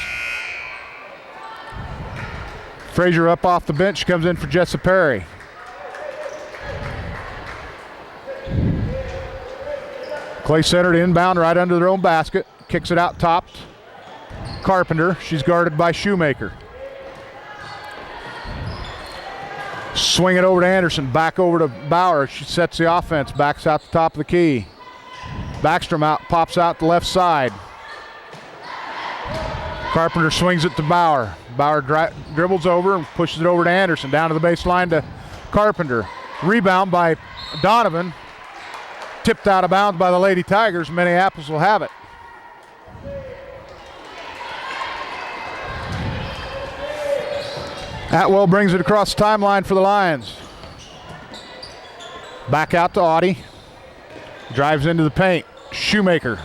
Frazier up off the bench, comes in for Jessa Perry. Clay Center to inbound right under their own basket. Kicks it out top. Carpenter, she's guarded by Shoemaker. Swing it over to Anderson, back over to Bauer. She sets the offense, backs out the top of the key. Backstrom out, pops out the left side. Carpenter swings it to Bauer. Bauer dribbles over and pushes it over to Anderson. Down to the baseline to Carpenter. Rebound by Donovan. Tipped out of bounds by the Lady Tigers. Minneapolis will have it. Atwell brings it across the timeline for the Lions. Back out to Audie. Drives into the paint. Shoemaker.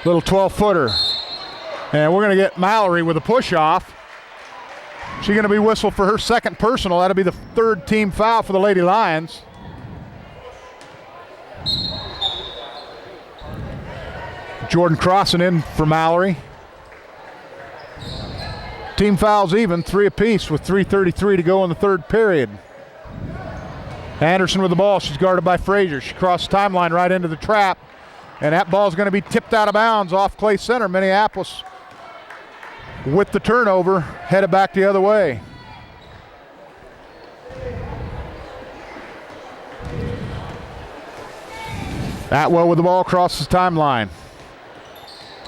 Little 12-footer. And we're going to get Mallory with a push-off. She's going to be whistled for her second personal. That'll be the third team foul for the Lady Lions. Jordan Crossan in for Mallory. Team fouls even, 3 apiece with 3:33 to go in the third period. Anderson with the ball. She's guarded by Frazier. She crossed the timeline right into the trap, and that ball's going to be tipped out of bounds off Clay Center. Minneapolis with the turnover, headed back the other way. Atwell with the ball crosses the timeline.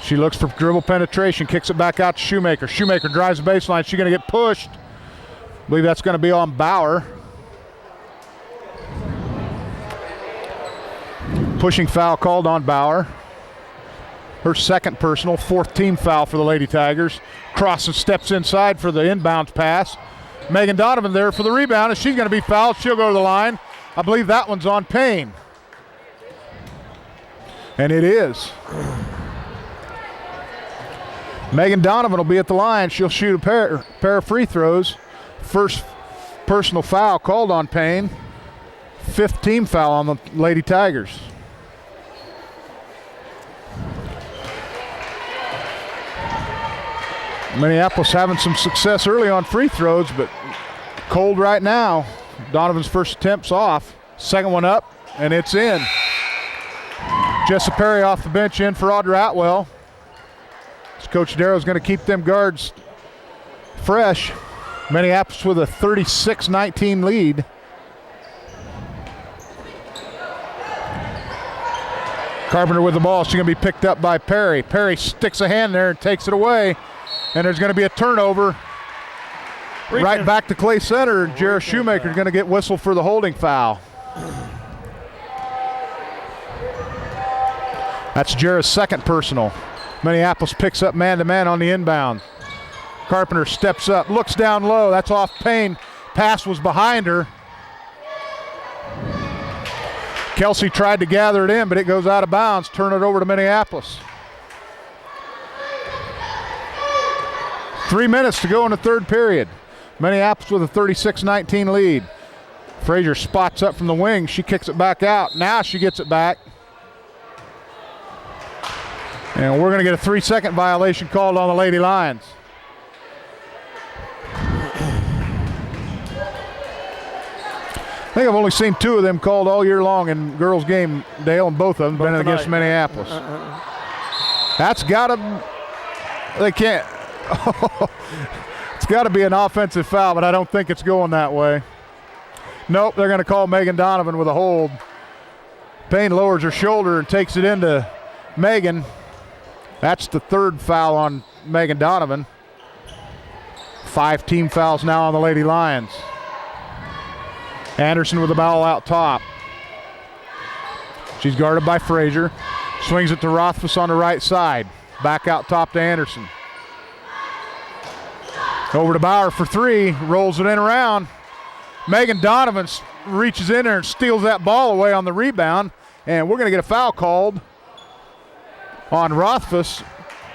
She looks for dribble penetration, kicks it back out to Shoemaker. Shoemaker drives the baseline. She's going to get pushed. I believe that's going to be on Bauer. Pushing foul called on Bauer. Her second personal, 4th team foul for the Lady Tigers. Crosses, steps inside for the inbounds pass. Megan Donovan there for the rebound, and she's going to be fouled. She'll go to the line. I believe that one's on Payne. And it is. Megan Donovan will be at the line. She'll shoot a pair of free throws. First personal foul called on Payne. 5th team foul on the Lady Tigers. Minneapolis having some success early on free throws, but cold right now. Donovan's first attempt's off. Second one up, and it's in. Jessa Perry off the bench in for Audra Atwell. Coach Darrow's going to keep them guards fresh. Minneapolis with a 36-19 lead. Carpenter with the ball. She's going to be picked up by Perry. Perry sticks a hand there and takes it away. And there's going to be a turnover right back to Clay Center. Jarrah Shoemaker is going to get whistled for the holding foul. That's Jarrah's second personal. Minneapolis picks up man-to-man on the inbound. Carpenter steps up, looks down low. That's off Payne. Pass was behind her. Kelsey tried to gather it in, but it goes out of bounds. Turn it over to Minneapolis. 3 minutes to go in the third period. Minneapolis with a 36-19 lead. Frazier spots up from the wing. She kicks it back out. Now she gets it back. And we're going to get a 3-second violation called on the Lady Lions. I think I've only seen 2 of them called all year long in girls' game, Dale, and both of them been against Minneapolis. That's got to, they can't. It's got to be an offensive foul, but I don't think it's going that way. Nope, they're going to call Megan Donovan with a hold. Payne lowers her shoulder and takes it into Megan. That's the 3rd foul on Megan Donovan. 5 team fouls now on the Lady Lions. Anderson with the ball out top. She's guarded by Frazier. Swings it to Rothfuss on the right side. Back out top to Anderson. Over to Bauer for 3. Rolls it in around. Megan Donovan reaches in there and steals that ball away on the rebound. And we're going to get a foul called on Rothfuss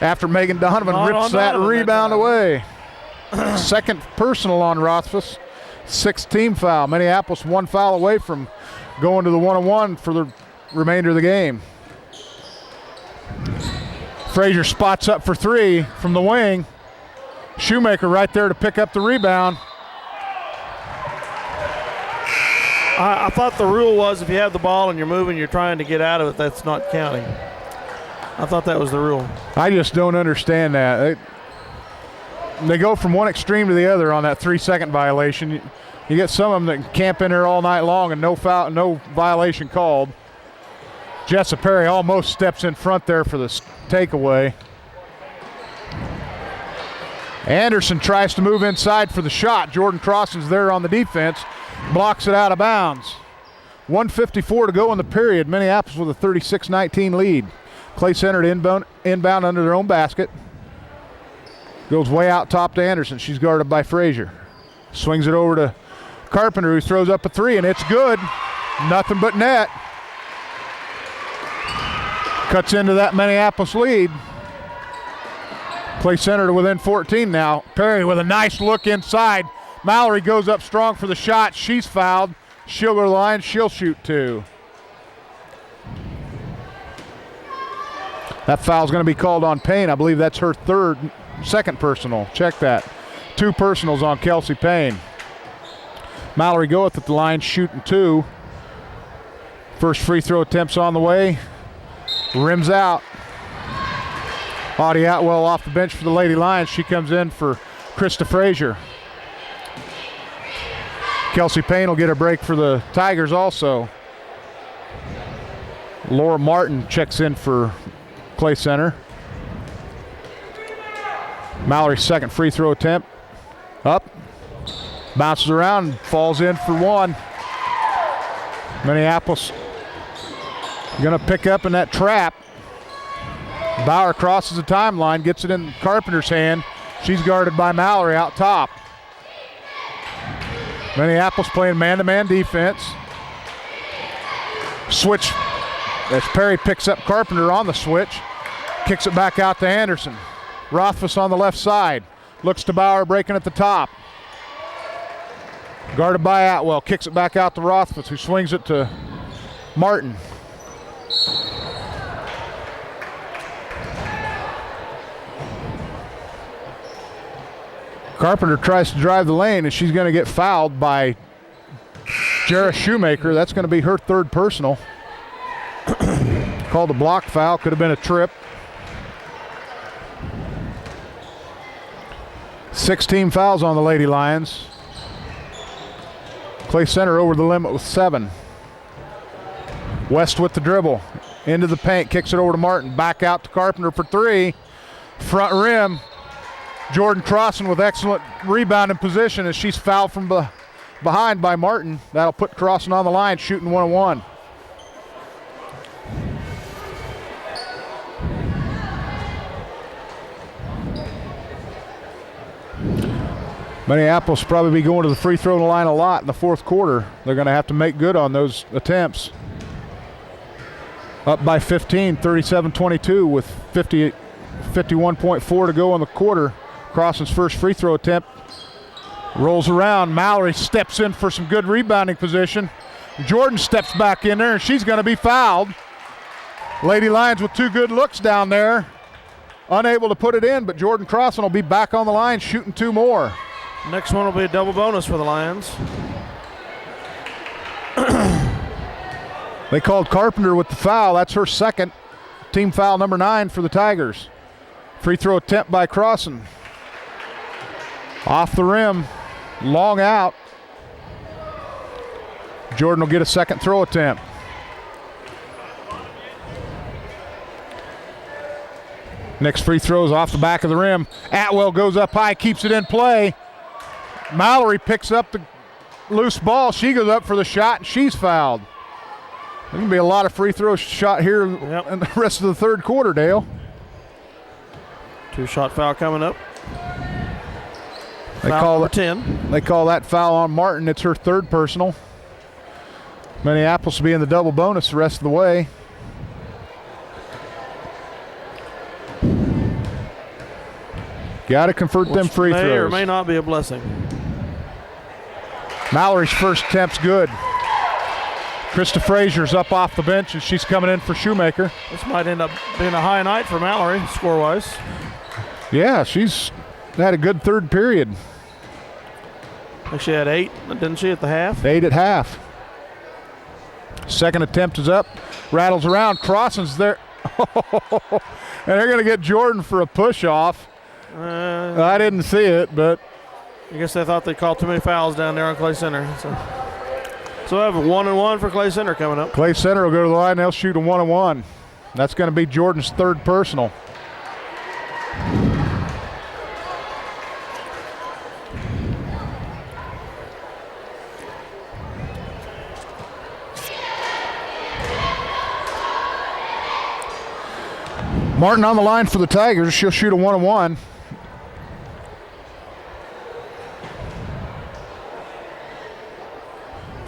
after Megan Donovan rips that rebound away. Second personal on Rothfuss. 6th team foul. Minneapolis 1 foul away from going to the 1-on-1 for the remainder of the game. Frazier spots up for 3 from the wing. Shoemaker right there to pick up the rebound. I thought the rule was if you have the ball and you're moving, you're trying to get out of it, that's not counting. I thought that was the rule. I just don't understand that. They go from one extreme to the other on that 3-second violation. You get some of them that camp in there all night long and no foul, no violation called. Jessa Perry almost steps in front there for the takeaway. Anderson tries to move inside for the shot. Jordan Crossan's there on the defense. Blocks it out of bounds. 1:54 to go in the period. Minneapolis with a 36-19 lead. Clay Center inbound under their own basket. Goes way out top to Anderson. She's guarded by Frazier. Swings it over to Carpenter, who throws up a 3, and it's good. Nothing but net. Cuts into that Minneapolis lead. Clay Center to within 14 now. Perry with a nice look inside. Mallory goes up strong for the shot. She's fouled. She'll go to the line. She'll shoot 2. That foul's going to be called on Payne. I believe that's her second personal. Check that. 2 personals on Kelsey Payne. Mallory goeth at the line, shooting 2. First free throw attempt's on the way. Rims out. Audie Atwell off the bench for the Lady Lions. She comes in for Krista Frazier. Kelsey Payne will get a break for the Tigers also. Laura Martin checks in for Clay Center. Mallory's second free throw attempt. Up. Bounces around, falls in for 1. Minneapolis gonna pick up in that trap. Bauer crosses the timeline, gets it in Carpenter's hand. She's guarded by Mallory out top. Minneapolis playing man-to-man defense. Switch as Perry picks up Carpenter on the switch. Kicks it back out to Anderson. Rothfuss on the left side. Looks to Bauer breaking at the top. Guarded by Atwell. Kicks it back out to Rothfuss, who swings it to Martin. Carpenter tries to drive the lane, and she's going to get fouled by Jarrah Shoemaker. That's going to be her 3rd personal. Called a block foul. Could have been a trip. 16 fouls on the Lady Lions. Clay Center over the limit with 7. West with the dribble. Into the paint. Kicks it over to Martin. Back out to Carpenter for 3. Front rim. Jordan Crossan with excellent rebounding position as she's fouled from behind by Martin. That'll put Crossan on the line, shooting 1-1. Minneapolis will probably be going to the free throw line a lot in the 4th quarter. They're going to have to make good on those attempts. Up by 15, 37-22 with 51.4 to go in the quarter. Crossan's first free throw attempt rolls around. Mallory steps in for some good rebounding position. Jordan steps back in there, and she's going to be fouled. Lady Lions with 2 good looks down there. Unable to put it in, but Jordan Crossan will be back on the line shooting 2 more. Next one will be a double bonus for the Lions. They called Carpenter with the foul. That's her 2nd. Team foul number 9 for the Tigers. Free throw attempt by Crossan. Off the rim, long out. Jordan will get a 2nd throw attempt. Next free throw is off the back of the rim. Atwell goes up high, keeps it in play. Mallory picks up the loose ball. She goes up for the shot, and she's fouled. There's going to be a lot of free throws shot here in the rest of the 3rd quarter, Dale. 2-shot foul coming up. They foul call number it 10. They call that foul on Martin. It's her 3rd personal. Minneapolis will be in the double bonus the rest of the way. Got to convert them free throws. May or may not be a blessing. Mallory's first attempt's good. Krista Frazier's up off the bench, and she's coming in for Shoemaker. This might end up being a high night for Mallory, score-wise. Yeah, she's had a good 3rd period. I think she had 8, didn't she, at the half? 8 at half. 2nd attempt is up. Rattles around. Crossan's there. And they're going to get Jordan for a push-off. I didn't see it, but I guess they thought they called too many fouls down there on Clay Center. So I have a 1-1 for Clay Center coming up. Clay Center will go to the line. They'll shoot a 1-1. That's going to be Jordan's 3rd personal. Martin on the line for the Tigers. She'll shoot a 1-1.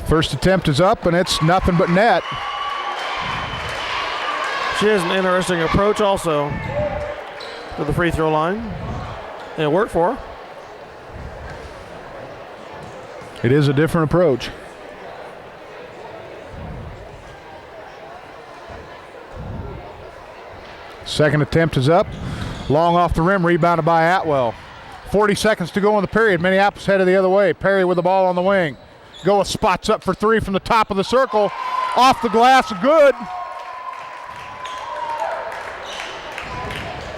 First attempt is up, and it's nothing but net. She has an interesting approach also to the free throw line. It worked for her. It is a different approach. Second attempt is up. Long off the rim, rebounded by Atwell. 40 seconds to go in the period. Minneapolis headed the other way. Perry with the ball on the wing. Goa spots up for three from the top of the circle. Off the glass, good.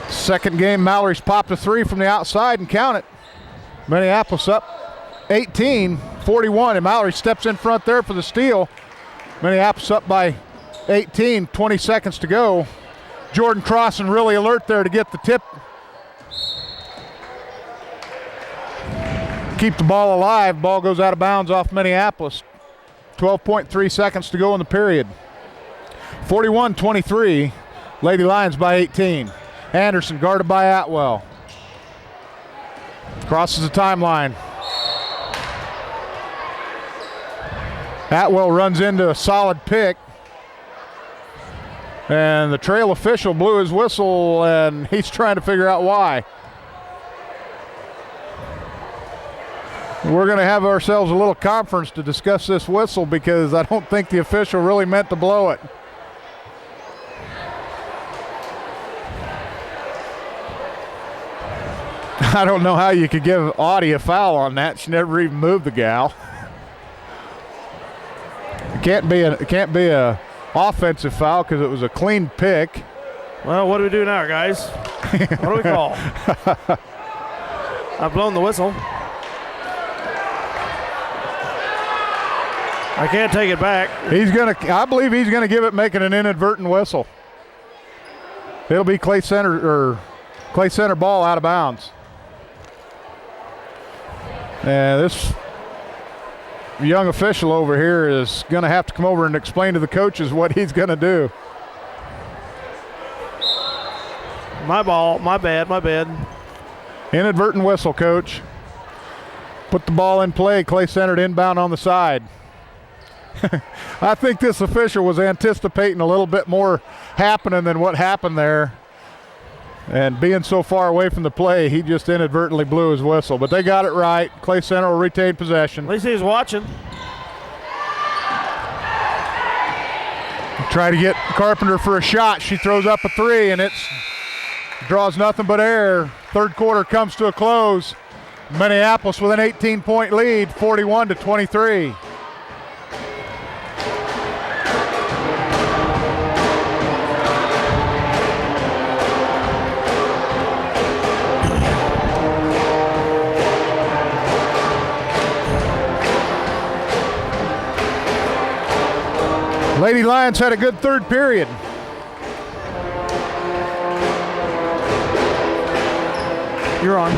Second game, Mallory's popped a three from the outside and count it. Minneapolis up 18-41, and Mallory steps in front there for the steal. Minneapolis up by 18, 20 seconds to go. Jordan Crossan really alert there to get the tip. Keep the ball alive. Ball goes out of bounds off Minneapolis. 12.3 seconds to go in the period. 41-23, Lady Lions by 18. Anderson guarded by Atwell. Crosses the timeline. Atwell runs into a solid pick. And the trail official blew his whistle, and he's trying to figure out why. We're going to have ourselves a little conference to discuss this whistle because I don't think the official really meant to blow it. I don't know how you could give Audie a foul on that. She never even moved the gal. It can't be a offensive foul because it was a clean pick. Well, what do we do now, guys? What do we call? I've blown the whistle. I can't take it back. I believe he's gonna give it, making an inadvertent whistle. It'll be Clay Center ball out of bounds. And this young official over here is gonna have to come over and explain to the coaches what he's gonna do. My ball, my bad. Inadvertent whistle, coach. Put the ball in play. Clay Center inbound on the side. I think this official was anticipating a little bit more happening than what happened there. And being so far away from the play, he just inadvertently blew his whistle. But they got it right. Clay Center will retain possession. At least he's watching. Try to get Carpenter for a shot. She throws up a three, and it draws nothing but air. Third quarter comes to a close. Minneapolis with an 18-point lead, 41-23. Lady Lions had a good third period. You're on.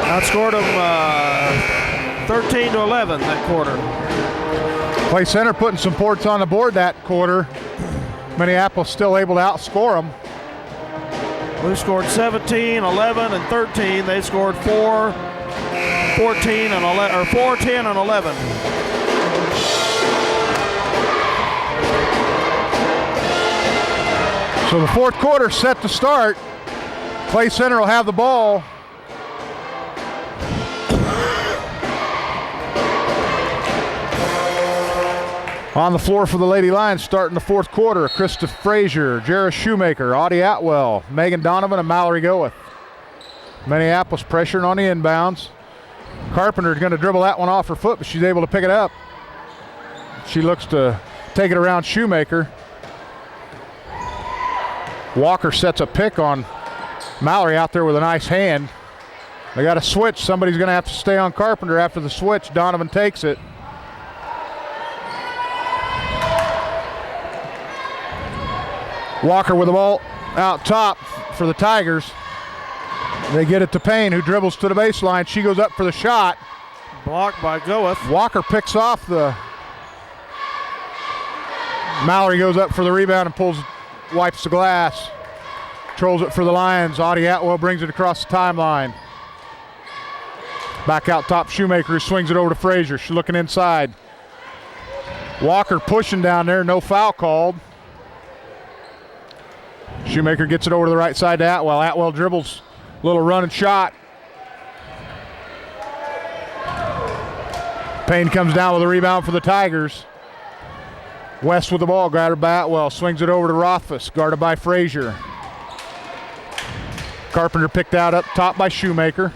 Outscored them 13-11 that quarter. Clay Center putting some points on the board that quarter. Minneapolis still able to outscore them. We scored 17, 11, and 13. They scored 4, 14, and 11, or 4, 10, and 11. So the fourth quarter set to start. Clay Center will have the ball. On the floor for the Lady Lions starting the fourth quarter, Krista Frazier, Jarrah Shoemaker, Audie Atwell, Megan Donovan, and Mallory Goeth. Minneapolis pressuring on the inbounds. Carpenter's going to dribble that one off her foot, but she's able to pick it up. She looks to take it around Shoemaker. Walker sets a pick on Mallory out there with a nice hand. They got a switch. Somebody's going to have to stay on Carpenter after the switch. Donovan takes it. Walker with the ball out top for the Tigers. They get it to Payne, who dribbles to the baseline. She goes up for the shot. Blocked by Goeth. Walker picks off the... Mallory goes up for the rebound and wipes the glass. Trolls it for the Lions. Audie Atwell brings it across the timeline. Back out top, Shoemaker, who swings it over to Frazier. She's looking inside. Walker pushing down there, no foul called. Shoemaker gets it over to the right side to Atwell. Atwell dribbles, little run and shot. Payne comes down with a rebound for the Tigers. West with the ball, guarded by Atwell, swings it over to Rothfuss, guarded by Frazier. Carpenter picked out up top by Shoemaker.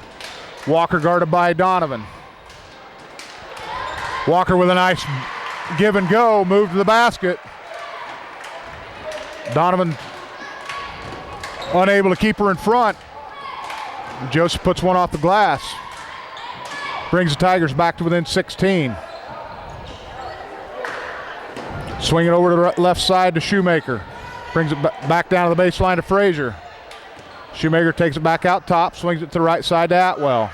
Walker guarded by Donovan. Walker with a nice give and go, move to the basket. Donovan unable to keep her in front. Joseph puts one off the glass. Brings the Tigers back to within 16. Swing it over to the left side to Shoemaker. Brings it back down to the baseline to Frazier. Shoemaker takes it back out top, swings it to the right side to Atwell.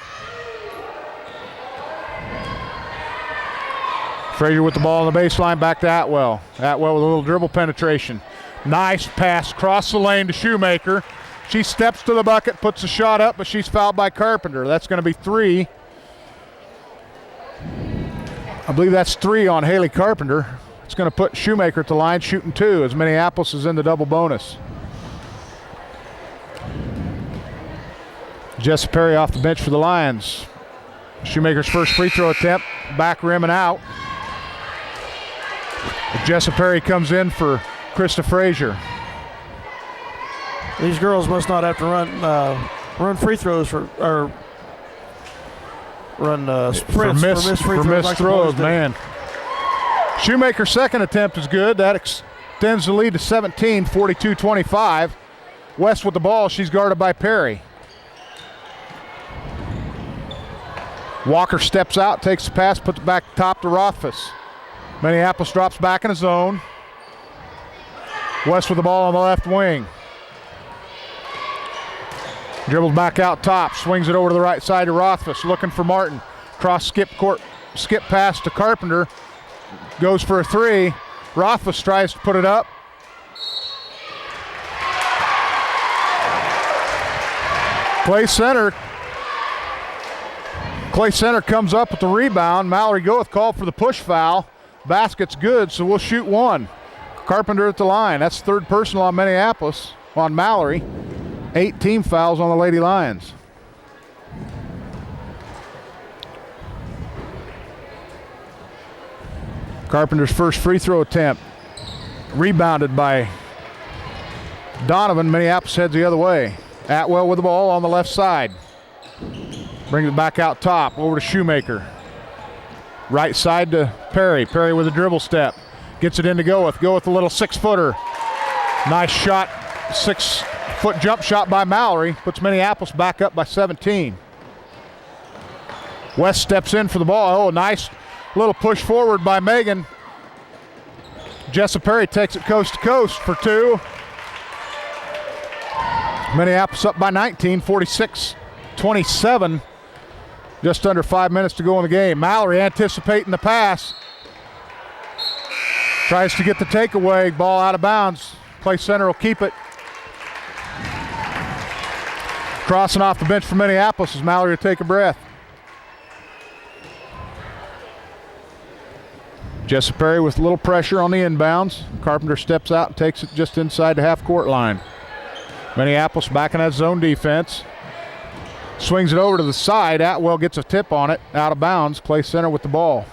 Frazier with the ball on the baseline, back to Atwell. Atwell with a little dribble penetration. Nice pass across the lane to Shoemaker. She steps to the bucket, puts the shot up, but she's fouled by Carpenter. That's going to be 3. I believe that's 3 on Haley Carpenter. It's going to put Shoemaker at the line, shooting 2 as Minneapolis is in the double bonus. Jess Perry off the bench for the Lions. Shoemaker's first free throw attempt, back rim and out. Jess Perry comes in for Krista Frazier. These girls must not have to run free throws or run sprints for missed throws, man. Shoemaker's second attempt is good. That extends the lead to 17, 42-25. West with the ball. She's guarded by Perry. Walker steps out, takes the pass, puts it back top to Rothfuss. Minneapolis drops back in the zone. West with the ball on the left wing. Dribbles back out top, swings it over to the right side to Rothfuss, looking for Martin. Cross skip pass to Carpenter. Goes for a 3. Rothfuss tries to put it up. Clay Center comes up with the rebound. Mallory Goeth called for the push foul. Basket's good, so we'll shoot 1. Carpenter at the line. That's third personal on Minneapolis, on Mallory. 8 team fouls on the Lady Lions. Carpenter's first free throw attempt. Rebounded by Donovan. Minneapolis heads the other way. Atwell with the ball on the left side. Brings it back out top, over to Shoemaker. Right side to Perry. Perry with a dribble step. Gets it into Goeth. Goeth a little 6-footer. Nice shot. 6-foot jump shot by Mallory. Puts Minneapolis back up by 17. West steps in for the ball. Oh, nice little push forward by Megan. Jessa Perry takes it coast to coast for 2. Minneapolis up by 19, 46-27. Just under 5 minutes to go in the game. Mallory anticipating the pass. Tries to get the takeaway. Ball out of bounds. Clay Center will keep it. Crossing off the bench for Minneapolis is Mallory to take a breath. Jessa Perry with a little pressure on the inbounds. Carpenter steps out and takes it just inside the half-court line. Minneapolis back in that zone defense. Swings it over to the side. Atwell gets a tip on it. Out of bounds. Clay Center with the ball.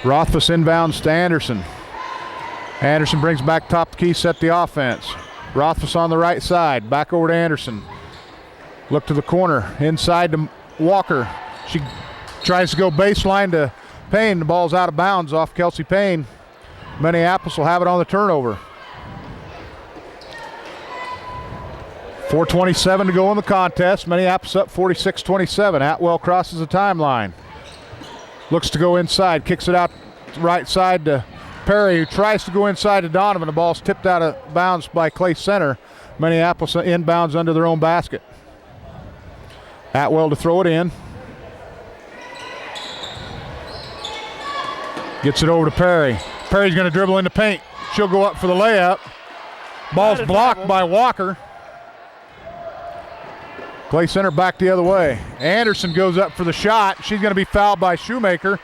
Rothfuss inbounds to Anderson. Anderson brings back top key, set the offense. Rothfuss on the right side. Back over to Anderson. Look to the corner. Inside to Walker. She tries to go baseline to Payne. The ball's out of bounds off Kelsey Payne. Minneapolis will have it on the turnover. 4:27 to go in the contest. Minneapolis up 46-27. Atwell crosses the timeline. Looks to go inside. Kicks it out right side to Perry, who tries to go inside to Donovan. The ball's tipped out of bounds by Clay Center. Minneapolis inbounds under their own basket. Atwell to throw it in. Gets it over to Perry. Perry's going to dribble in the paint. She'll go up for the layup. Ball's blocked by Walker. Clay Center back the other way. Anderson goes up for the shot. She's going to be fouled by Shoemaker.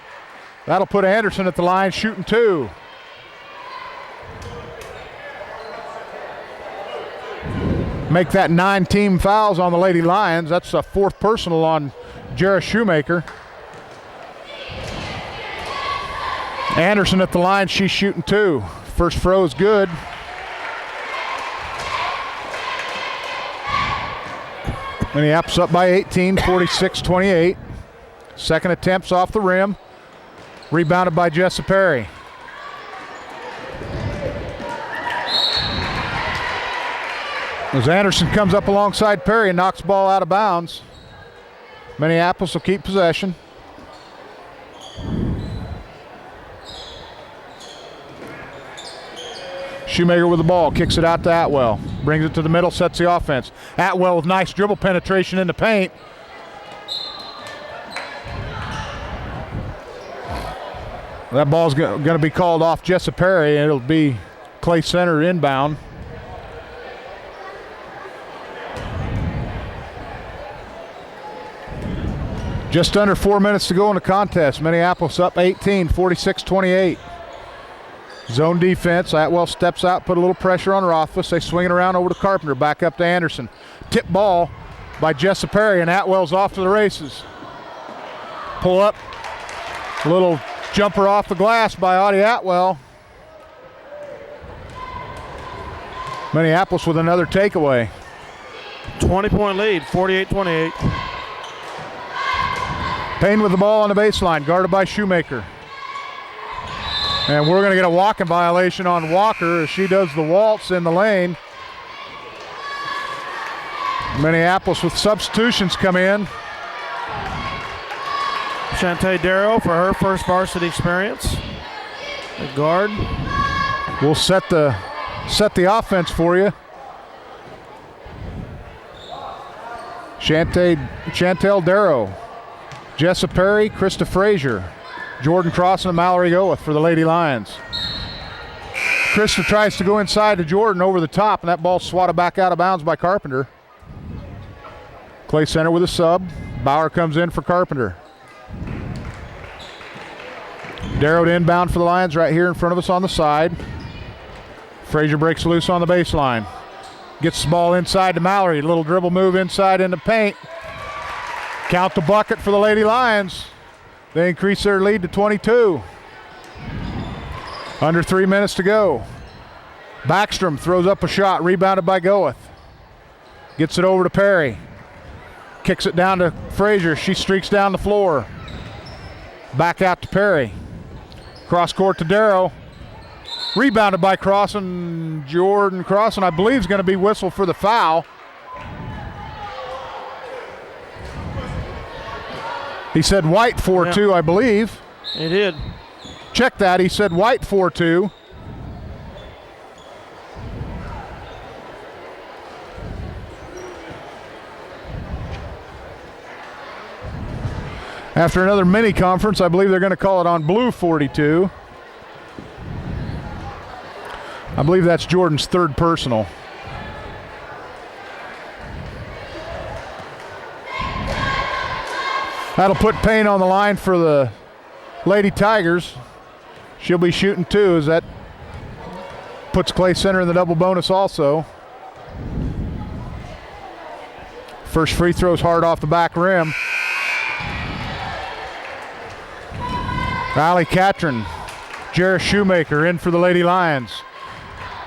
That'll put Anderson at the line shooting 2. Make that 9 team fouls on the Lady Lions. That's a 4th personal on Jarrah Shoemaker. Anderson at the line, she's shooting 2. First throw is good. Minneapolis up by 18, 46-28. Second attempt's off the rim. Rebounded by Jessa Perry. As Anderson comes up alongside Perry and knocks the ball out of bounds. Minneapolis will keep possession. Shoemaker with the ball, kicks it out to Atwell. Brings it to the middle, sets the offense. Atwell with nice dribble penetration in the paint. That ball's going to be called off Jessa Perry, and it'll be Clay Center inbound. Just under 4 minutes to go in the contest. Minneapolis up 18, 46-28. Zone defense. Atwell steps out, put a little pressure on Rothfuss. They swing it around over to Carpenter, back up to Anderson. Tip ball by Jessa Perry, and Atwell's off to the races. Pull up. A little jumper off the glass by Audie Atwell. Minneapolis with another takeaway. 20-point lead, 48-28. Payne with the ball on the baseline, guarded by Shoemaker. And we're going to get a walking violation on Walker as she does the waltz in the lane. Minneapolis with substitutions come in. Shantae Darrow for her first varsity experience. The guard. We'll set the offense for you. Chantel Darrow, Jessa Perry, Krista Frazier, Jordan Cross, and Mallory Goeth for the Lady Lions. Krista tries to go inside to Jordan over the top, and that ball swatted back out of bounds by Carpenter. Clay Center with a sub. Bauer comes in for Carpenter. Darrow to inbound for the Lions right here in front of us on the side. Frazier breaks loose on the baseline. Gets the ball inside to Mallory. Little dribble move inside in the paint. Count the bucket for the Lady Lions. They increase their lead to 22. Under 3 minutes to go. Backstrom throws up a shot, rebounded by Goeth. Gets it over to Perry. Kicks it down to Frazier. She streaks down the floor. Back out to Perry. Cross court to Darrow. Rebounded by Crossan. Jordan Crossan, I believe, is going to be whistled for the foul. He said White 4-2, I believe. He did. Check that. He said White 4-2. After another mini conference, I believe they're going to call it on blue 42. I believe that's Jordan's third personal. That'll put Payne on the line for the Lady Tigers. She'll be shooting 2 as that puts Clay Center in the double bonus also. First free throw's hard off the back rim. Allie Catron, Jarrah Shoemaker in for the Lady Lions.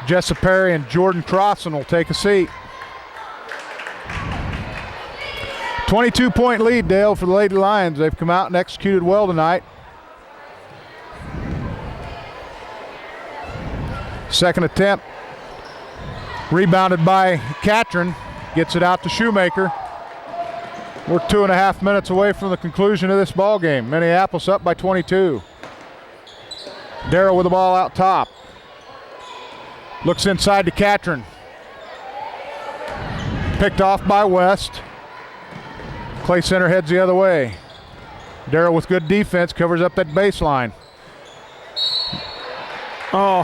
Jessa Perry and Jordan Crossan will take a seat. 22-point lead, Dale, for the Lady Lions. They've come out and executed well tonight. Second attempt. Rebounded by Catron. Gets it out to Shoemaker. We're 2.5 minutes away from the conclusion of this ball game. Minneapolis up by 22. Darrow with the ball out top. Looks inside to Catron. Picked off by West. Clay Center heads the other way. Darrow with good defense covers up that baseline. Oh,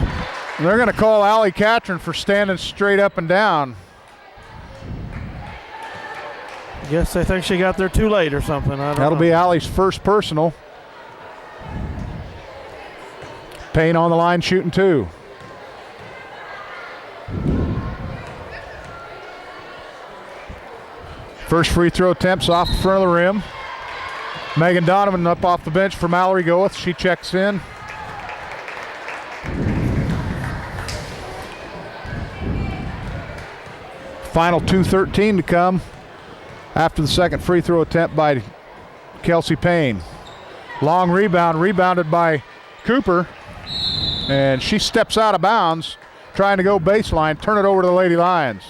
they're going to call Allie Catron for standing straight up and down. I guess they think she got there too late or something. I don't That'll know. be Allie's first personal. Payne on the line shooting 2. First free throw attempts off the front of the rim. Megan Donovan up off the bench for Mallory Goeth. She checks in. Final 2:13 to come after the second free throw attempt by Kelsey Payne. Long rebound, rebounded by Cooper, and she steps out of bounds, trying to go baseline, turn it over to the Lady Lions.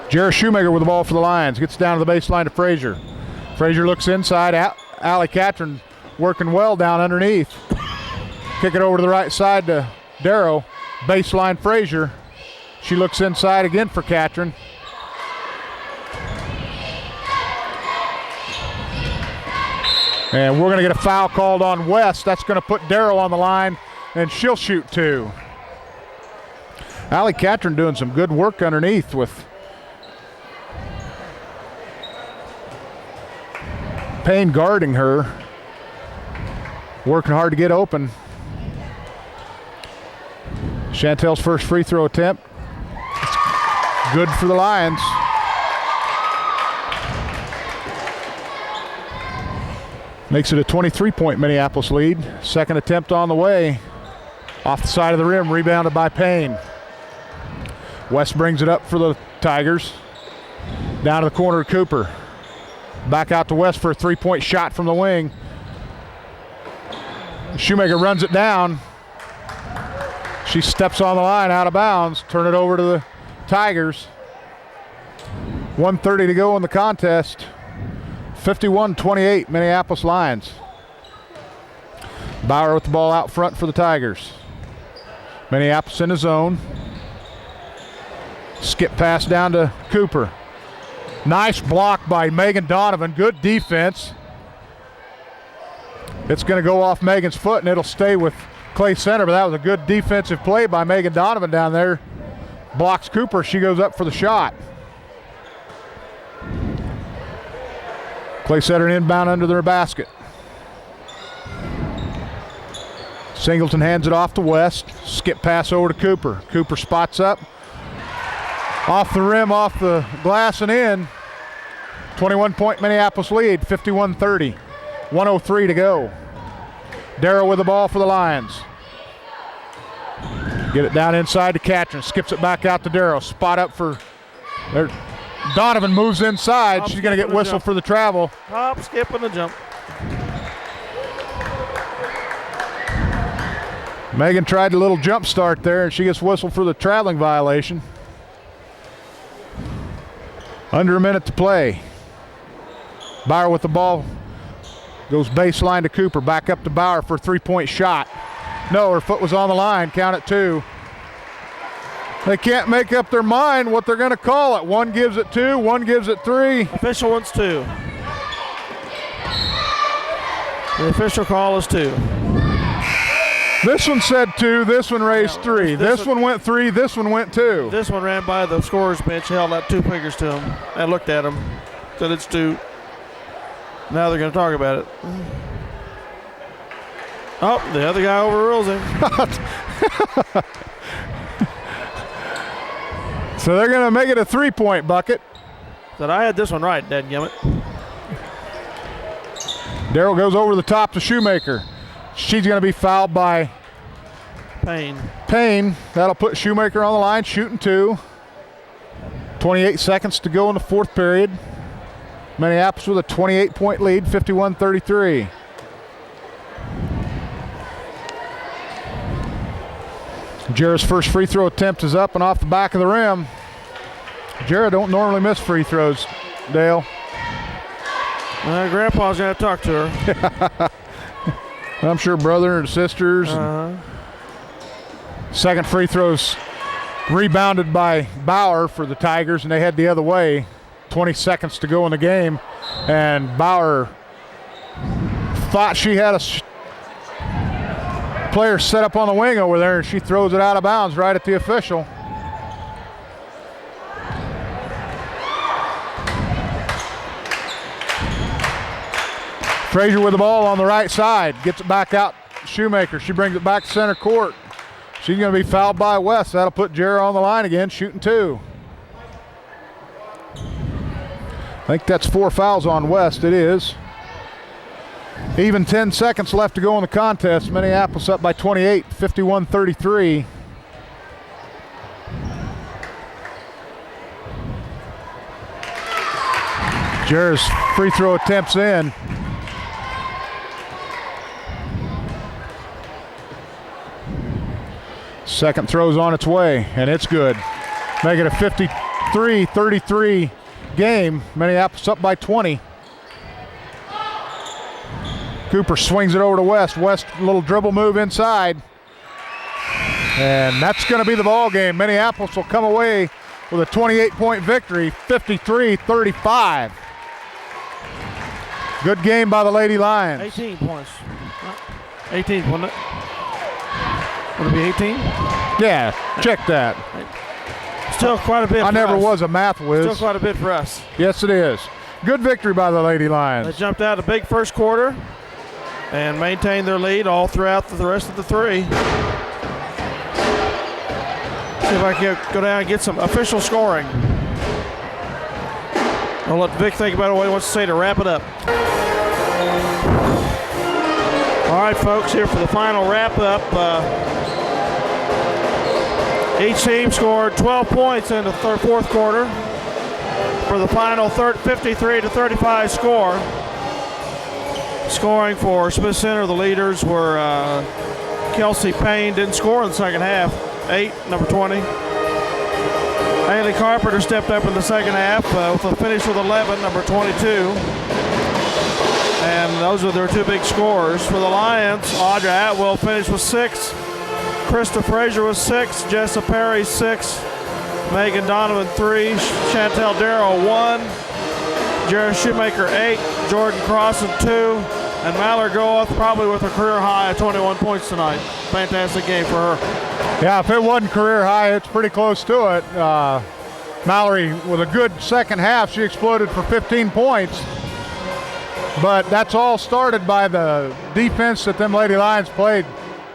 Jared Shoemaker with the ball for the Lions. Gets down to the baseline to Frazier. Frazier looks inside. Allie Catron working well down underneath. Kick it over to the right side to Darrow. Baseline Frazier. She looks inside again for Catron. And we're going to get a foul called on West. That's going to put Darrow on the line, and she'll shoot 2. Allie Catron doing some good work underneath with Payne guarding her, working hard to get open. Chantel's first free throw attempt. It's good for the Lions. Makes it a 23-point Minneapolis lead. Second attempt on the way. Off the side of the rim, rebounded by Payne. West brings it up for the Tigers. Down to the corner of Cooper. Back out to West for a 3-point shot from the wing. Shoemaker runs it down. She steps on the line out of bounds. Turn it over to the Tigers. 1:30 to go in the contest. 51-28 Minneapolis Lions. Bauer with the ball out front for the Tigers. Minneapolis in the zone. Skip pass down to Cooper. Nice block by Megan Donovan. Good defense. It's going to go off Megan's foot and it'll stay with Clay Center, but that was a good defensive play by Megan Donovan down there. Blocks Cooper. She goes up for the shot. Clay Center inbound under their basket. Singleton hands it off to West. Skip pass over to Cooper. Cooper spots up. Off the rim, off the glass and in. 21-point Minneapolis lead, 51-30. 1:03 to go. Darrow with the ball for the Lions. Get it down inside to Catron. Skips it back out to Darrow. Spot up for there. Donovan moves inside. Hop, she's going to get whistled for the travel. Hop, skip, and a jump. Megan tried a little jump start there, and she gets whistled for the traveling violation. Under a minute to play. Bauer with the ball. Goes baseline to Cooper. Back up to Bauer for a 3-point shot. No, her foot was on the line. Count it 2. They can't make up their mind what they're going to call it. One gives it 2, one gives it 3. Official wants 2. The official call is 2. This one said 2, this one raised 3. this This one went 3, this one went 2. This one ran by the scorer's bench, held out 2 fingers to him, and looked at him, said it's 2. Now they're going to talk about it. Oh, the other guy overrules him. So they're going to make it a 3-point bucket. Said I had this one right, dadgummit. Darrow goes over the top to Shoemaker. She's going to be fouled by Payne. That'll put Shoemaker on the line, shooting 2. 28 seconds to go in the fourth period. Minneapolis with a 28-point lead, 51-33. Jared's first free throw attempt is up and off the back of the rim. Jared don't normally miss free throws, Dale. Grandpa's going to talk to her. I'm sure brother and sisters. Second free throws rebounded by Bauer for the Tigers, and they head the other way. 20 seconds to go in the game, and Bauer thought she had a player set up on the wing over there, and she throws it out of bounds right at the official. Frazier with the ball on the right side. Gets it back out. Shoemaker. She brings it back to center court. She's going to be fouled by West. That'll put Jarrah on the line again, shooting 2. I think that's 4 fouls on West. It is. Even 10 seconds left to go in the contest. Minneapolis up by 28, 51-33. Jarrah's free throw attempts in. Second throw's on its way, and it's good. Make it a 53-33 game. Minneapolis up by 20. Cooper swings it over to West. West, a little dribble move inside. And that's going to be the ball game. Minneapolis will come away with a 28-point victory, 53-35. Good game by the Lady Lions. 18 points. 18, wasn't it? Would it be 18? Yeah, check that. Still quite a bit I for never us. was a math whiz. Still quite a bit for us. Yes, it is. Good victory by the Lady They Lions. jumped out a big first quarter and maintained their lead all throughout the rest of the 3. See if I can go down and get some official scoring. I'll let Vic think about what he wants to say to wrap it up. All right, folks, here for the final wrap-up. Each team scored 12 points in the fourth quarter for the final 53-35 score. Scoring for Smith Center, the leaders were Kelsey Payne, didn't score in the second half, 8, number 20. Haley Carpenter stepped up in the second half with a finish with 11, number 22. And those are their 2 big scorers. For the Lions, Audra Atwell finished with 6. Krista Frazier was 6. Jessa Perry 6. Megan Donovan 3. Chantel Darrow 1. Jarrah Shoemaker 8. Jordan Crossan 2. And Mallory Goeth probably with a career high of 21 points tonight. Fantastic game for her. Yeah, if it wasn't career high, it's pretty close to it. Mallory with a good second half. She exploded for 15 points. But that's all started by the defense that them Lady Lions played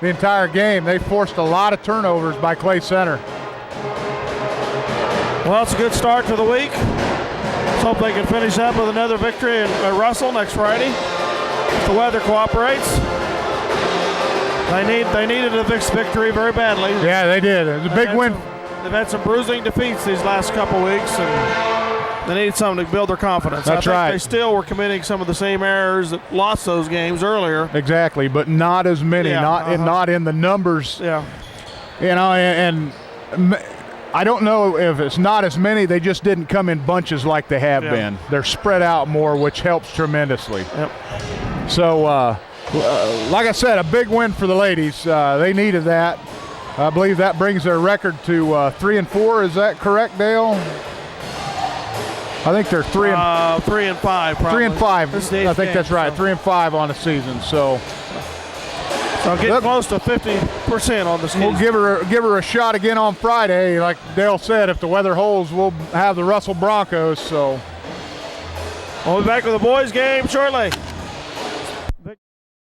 the entire game. They forced a lot of turnovers by Clay Center. Well, it's a good start to the week. Let's hope they can finish up with another victory at Russell next Friday, if the weather cooperates. They needed a victory very badly. Yeah, they did. It was a big win. They've had some bruising defeats these last couple weeks, and they needed something to build their confidence. That's I think right. They still were committing some of the same errors that lost those games earlier. Exactly, but not as many. Yeah, Not in the numbers. Yeah. You know, and I don't know if it's not as many. They just didn't come in bunches like they have been. They're spread out more, which helps tremendously. Yep. So, like I said, a big win for the ladies. They needed that. I believe that brings their record to 3-4. Is that correct, Dale? I think they're 3 and 3 and 5. Probably. 3 and 5. This is the I eighth think game, that's right. so. 3 and 5 on the season. So getting close to 50% on the season. we'll give her a shot again on Friday. Like Dale said, if the weather holds, we'll have the Russell Broncos. So We'll be back with the boys game shortly.